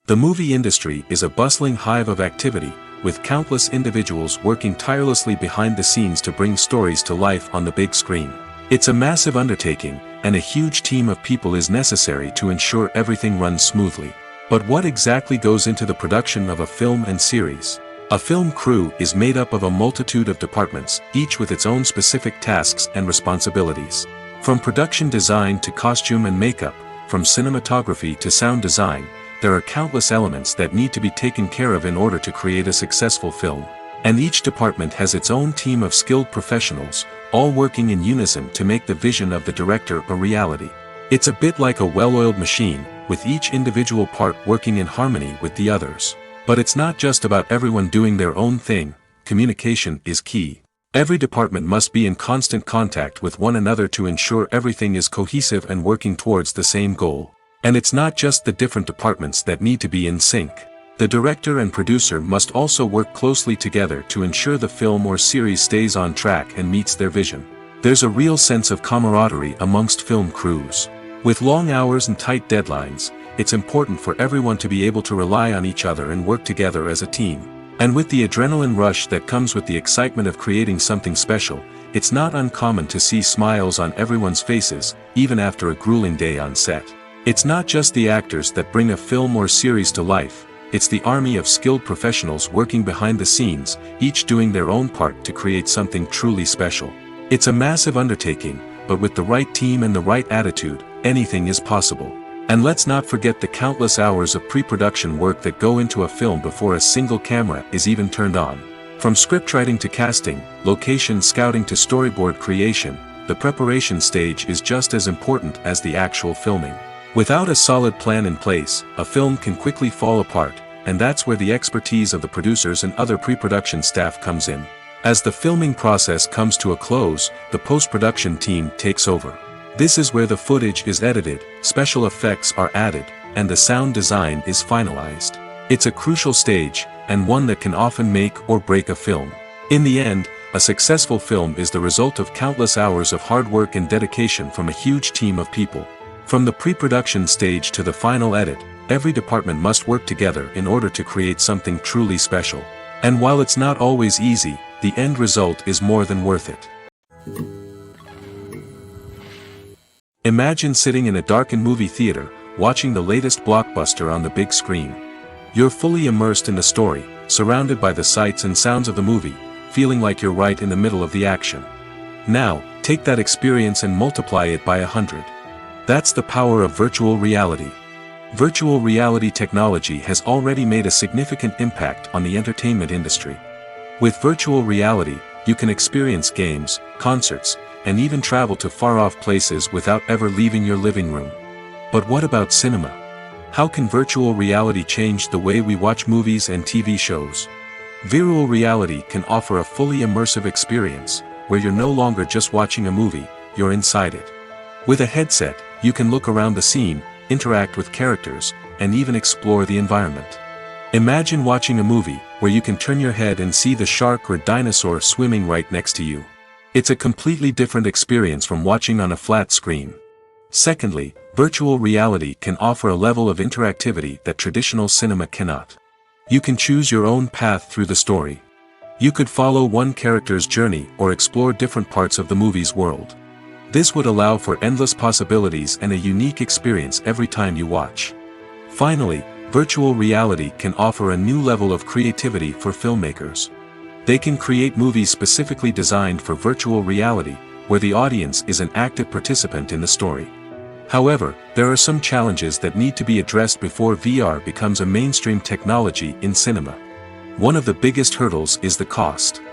The movie industry is a bustling hive of activity, with countless individuals working tirelessly behind the scenes to bring stories to life on the big screen. It's a massive undertaking, and a huge team of people is necessary to ensure everything runs smoothly. But what exactly goes into the production of a film and series? A film crew is made up of a multitude of departments, each with its own specific tasks and responsibilities. From production design to costume and makeup, from cinematography to sound design, there are countless elements that need to be taken care of in order to create a successful film. And each department has its own team of skilled professionals, all working in unison to make the vision of the director a reality. It's a bit like a well-oiled machine, with each individual part working in harmony with the others. But it's not just about everyone doing their own thing. Communication is key. Every department must be in constant contact with one another to ensure everything is cohesive and working towards the same goal. And it's not just the different departments that need to be in sync. The director and producer must also work closely together to ensure the film or series stays on track and meets their vision. There's a real sense of camaraderie amongst film crews. With long hours and tight deadlines, it's important for everyone to be able to rely on each other and work together as a team. And with the adrenaline rush that comes with the excitement of creating something special, it's not uncommon to see smiles on everyone's faces, even after a grueling day on set. It's not just the actors that bring a film or series to life, it's the army of skilled professionals working behind the scenes, each doing their own part to create something truly special. It's a massive undertaking, but with the right team and the right attitude, anything is possible. And let's not forget the countless hours of pre-production work that go into a film before a single camera is even turned on. From scriptwriting to casting, location scouting to storyboard creation, the preparation stage is just as important as the actual filming. Without a solid plan in place, a film can quickly fall apart, and that's where the expertise of the producers and other pre-production staff comes in. As the filming process comes to a close, the post-production team takes over. This is where the footage is edited, special effects are added, and the sound design is finalized. It's a crucial stage, and one that can often make or break a film. In the end, a successful film is the result of countless hours of hard work and dedication from a huge team of people. From the pre-production stage to the final edit, every department must work together in order to create something truly special. And while it's not always easy, the end result is more than worth it. Imagine sitting in a darkened movie theater, watching the latest blockbuster on the big screen. You're fully immersed in the story, surrounded by the sights and sounds of the movie, feeling like you're right in the middle of the action. Now, take that experience and multiply it by 100. That's the power of virtual reality. Virtual reality technology has already made a significant impact on the entertainment industry. With virtual reality, you can experience games, concerts, and even travel to far-off places without ever leaving your living room. But what about cinema? How can virtual reality change the way we watch movies and TV shows? Virtual reality can offer a fully immersive experience, where you're no longer just watching a movie, you're inside it. With a headset, you can look around the scene, interact with characters, and even explore the environment. Imagine watching a movie, where you can turn your head and see the shark or dinosaur swimming right next to you. It's a completely different experience from watching on a flat screen. Secondly, virtual reality can offer a level of interactivity that traditional cinema cannot. You can choose your own path through the story. You could follow one character's journey or explore different parts of the movie's world. This would allow for endless possibilities and a unique experience every time you watch. Finally, virtual reality can offer a new level of creativity for filmmakers. They can create movies specifically designed for virtual reality, where the audience is an active participant in the story. However, there are some challenges that need to be addressed before VR becomes a mainstream technology in cinema. One of the biggest hurdles is the cost.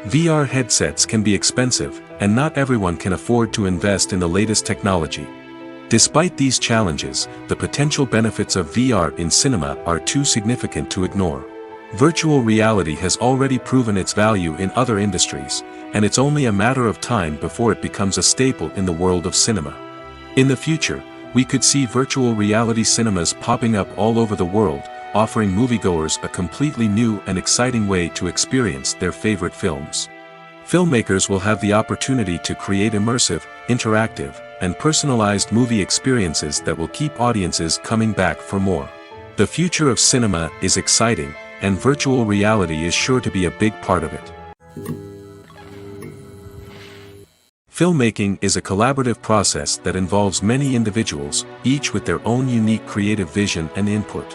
VR headsets can be expensive, and not everyone can afford to invest in the latest technology. Despite these challenges, the potential benefits of VR in cinema are too significant to ignore. Virtual reality has already proven its value in other industries, and it's only a matter of time before it becomes a staple in the world of cinema. In the future, we could see virtual reality cinemas popping up all over the world, offering moviegoers a completely new and exciting way to experience their favorite films. Filmmakers will have the opportunity to create immersive, interactive, and personalized movie experiences that will keep audiences coming back for more. The future of cinema is exciting, and virtual reality is sure to be a big part of it. Filmmaking is a collaborative process that involves many individuals, each with their own unique creative vision and input.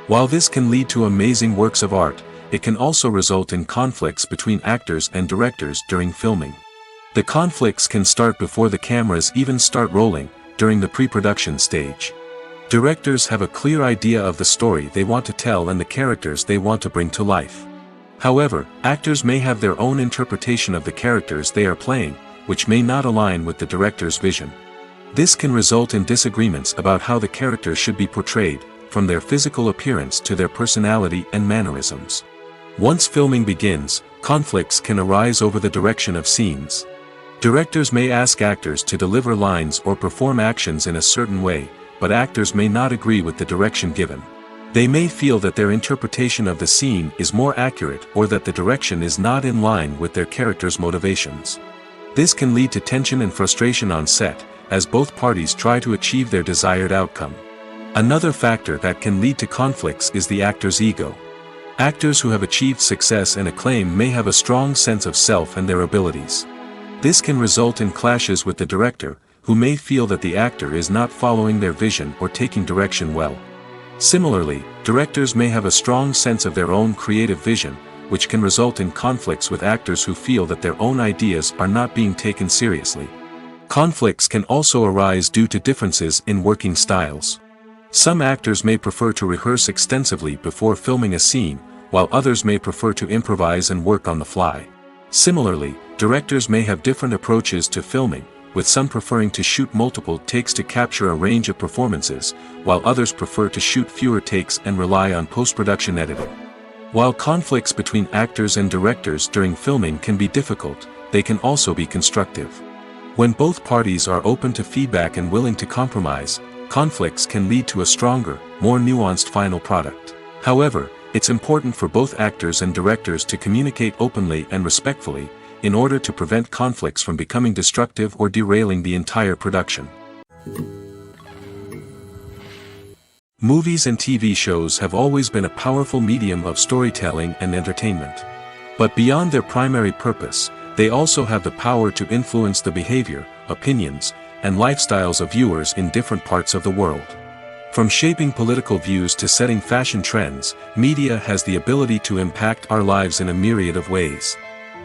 While this can lead to amazing works of art, it can also result in conflicts between actors and directors during filming. The conflicts can start before the cameras even start rolling, during the pre-production stage. Directors have a clear idea of the story they want to tell and the characters they want to bring to life. However, actors may have their own interpretation of the characters they are playing, which may not align with the director's vision. This can result in disagreements about how the characters should be portrayed, from their physical appearance to their personality and mannerisms. Once filming begins, conflicts can arise over the direction of scenes. Directors may ask actors to deliver lines or perform actions in a certain way, but actors may not agree with the direction given. They may feel that their interpretation of the scene is more accurate or that the direction is not in line with their character's motivations. This can lead to tension and frustration on set, as both parties try to achieve their desired outcome. Another factor that can lead to conflicts is the actor's ego. Actors who have achieved success and acclaim may have a strong sense of self and their abilities. This can result in clashes with the director, who may feel that the actor is not following their vision or taking direction well. Similarly, directors may have a strong sense of their own creative vision, which can result in conflicts with actors who feel that their own ideas are not being taken seriously. Conflicts can also arise due to differences in working styles. Some actors may prefer to rehearse extensively before filming a scene, while others may prefer to improvise and work on the fly. Similarly, directors may have different approaches to filming, with some preferring to shoot multiple takes to capture a range of performances, while others prefer to shoot fewer takes and rely on post-production editing. While conflicts between actors and directors during filming can be difficult, they can also be constructive. When both parties are open to feedback and willing to compromise, conflicts can lead to a stronger, more nuanced final product. However, it's important for both actors and directors to communicate openly and respectfully, in order to prevent conflicts from becoming destructive or derailing the entire production. Movies and TV shows have always been a powerful medium of storytelling and entertainment. But beyond their primary purpose, they also have the power to influence the behavior, opinions, and lifestyles of viewers in different parts of the world. From shaping political views to setting fashion trends, media has the ability to impact our lives in a myriad of ways.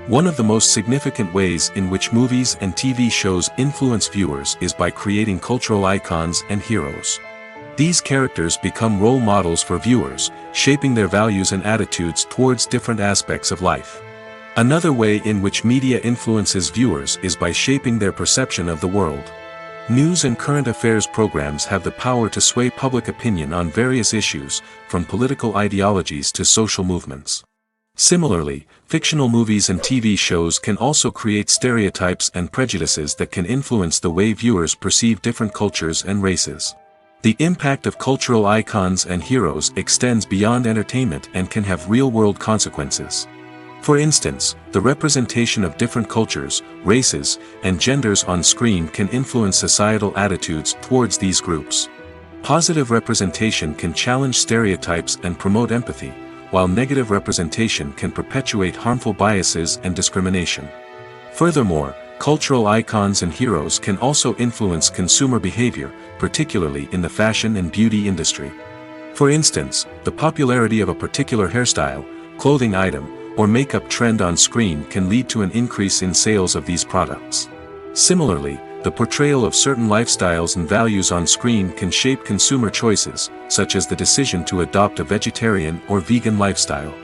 One of the most significant ways in which movies and TV shows influence viewers is by creating cultural icons and heroes. These characters become role models for viewers, shaping their values and attitudes towards different aspects of life. Another way in which media influences viewers is by shaping their perception of the world. News and current affairs programs have the power to sway public opinion on various issues, from political ideologies to social movements. Similarly, fictional movies and TV shows can also create stereotypes and prejudices that can influence the way viewers perceive different cultures and races. The impact of cultural icons and heroes extends beyond entertainment and can have real-world consequences. For instance, the representation of different cultures, races, and genders on screen can influence societal attitudes towards these groups. Positive representation can challenge stereotypes and promote empathy, while negative representation can perpetuate harmful biases and discrimination. Furthermore, cultural icons and heroes can also influence consumer behavior, particularly in the fashion and beauty industry. For instance, the popularity of a particular hairstyle, clothing item, or makeup trend on screen can lead to an increase in sales of these products. Similarly, the portrayal of certain lifestyles and values on screen can shape consumer choices, such as the decision to adopt a vegetarian or vegan lifestyle.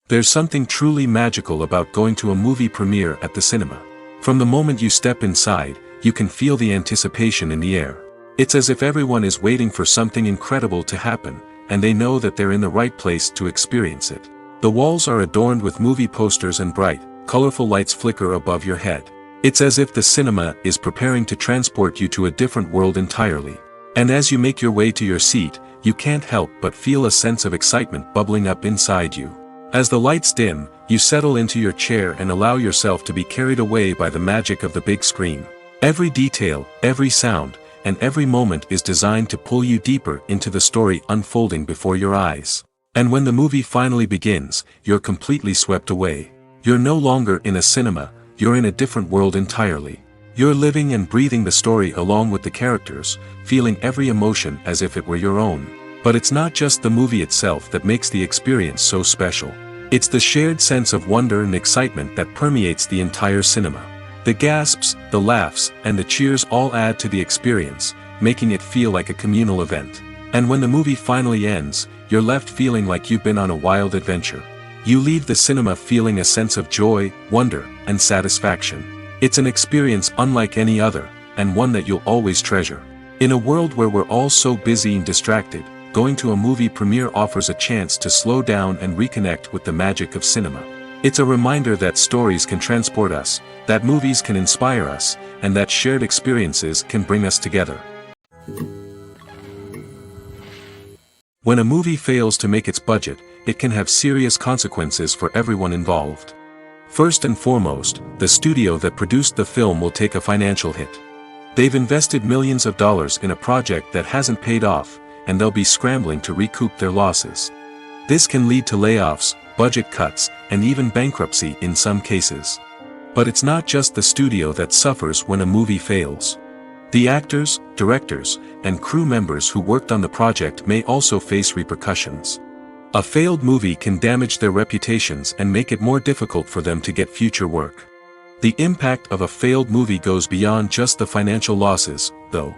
There's something truly magical about going to a movie premiere at the cinema. From the moment you step inside, you can feel the anticipation in the air. It's as if everyone is waiting for something incredible to happen, and they know that they're in the right place to experience it. The walls are adorned with movie posters and bright, colorful lights flicker above your head. It's as if the cinema is preparing to transport you to a different world entirely. And as you make your way to your seat, you can't help but feel a sense of excitement bubbling up inside you. As the lights dim, you settle into your chair and allow yourself to be carried away by the magic of the big screen. Every detail, every sound, and every moment is designed to pull you deeper into the story unfolding before your eyes. And when the movie finally begins, you're completely swept away. You're no longer in a cinema, you're in a different world entirely. You're living and breathing the story along with the characters, feeling every emotion as if it were your own. But it's not just the movie itself that makes the experience so special. It's the shared sense of wonder and excitement that permeates the entire cinema. The gasps, the laughs, and the cheers all add to the experience, making it feel like a communal event. And when the movie finally ends, you're left feeling like you've been on a wild adventure. You leave the cinema feeling a sense of joy, wonder, and satisfaction. It's an experience unlike any other, and one that you'll always treasure. In a world where we're all so busy and distracted, going to a movie premiere offers a chance to slow down and reconnect with the magic of cinema. It's a reminder that stories can transport us, that movies can inspire us, and that shared experiences can bring us together. When a movie fails to make its budget, it can have serious consequences for everyone involved. First and foremost, the studio that produced the film will take a financial hit. They've invested millions of dollars in a project that hasn't paid off, and they'll be scrambling to recoup their losses. This can lead to layoffs, budget cuts, and even bankruptcy in some cases. But it's not just the studio that suffers when a movie fails. The actors, directors, and crew members who worked on the project may also face repercussions. A failed movie can damage their reputations and make it more difficult for them to get future work. The impact of a failed movie goes beyond just the financial losses, though.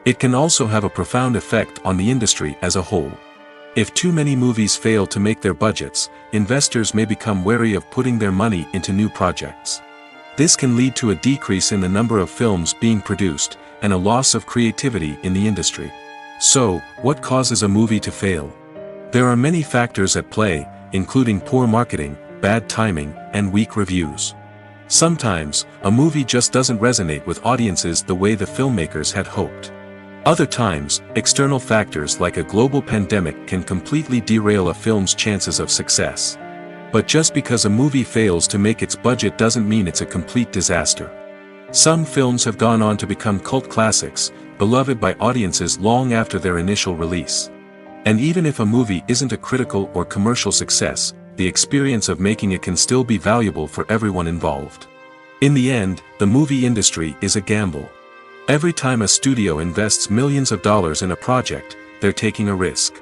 It can also have a profound effect on the industry as a whole. If too many movies fail to make their budgets, investors may become wary of putting their money into new projects. This can lead to a decrease in the number of films being produced, and a loss of creativity in the industry. So, what causes a movie to fail? There are many factors at play, including poor marketing, bad timing, and weak reviews. Sometimes, a movie just doesn't resonate with audiences the way the filmmakers had hoped. Other times, external factors like a global pandemic can completely derail a film's chances of success. But just because a movie fails to make its budget doesn't mean it's a complete disaster. Some films have gone on to become cult classics, beloved by audiences long after their initial release. And even if a movie isn't a critical or commercial success, the experience of making it can still be valuable for everyone involved. In the end, the movie industry is a gamble. Every time a studio invests millions of dollars in a project, they're taking a risk.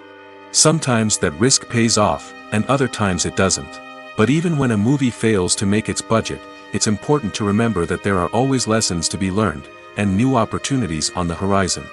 Sometimes that risk pays off, and other times it doesn't. But even when a movie fails to make its budget, it's important to remember that there are always lessons to be learned, and new opportunities on the horizon.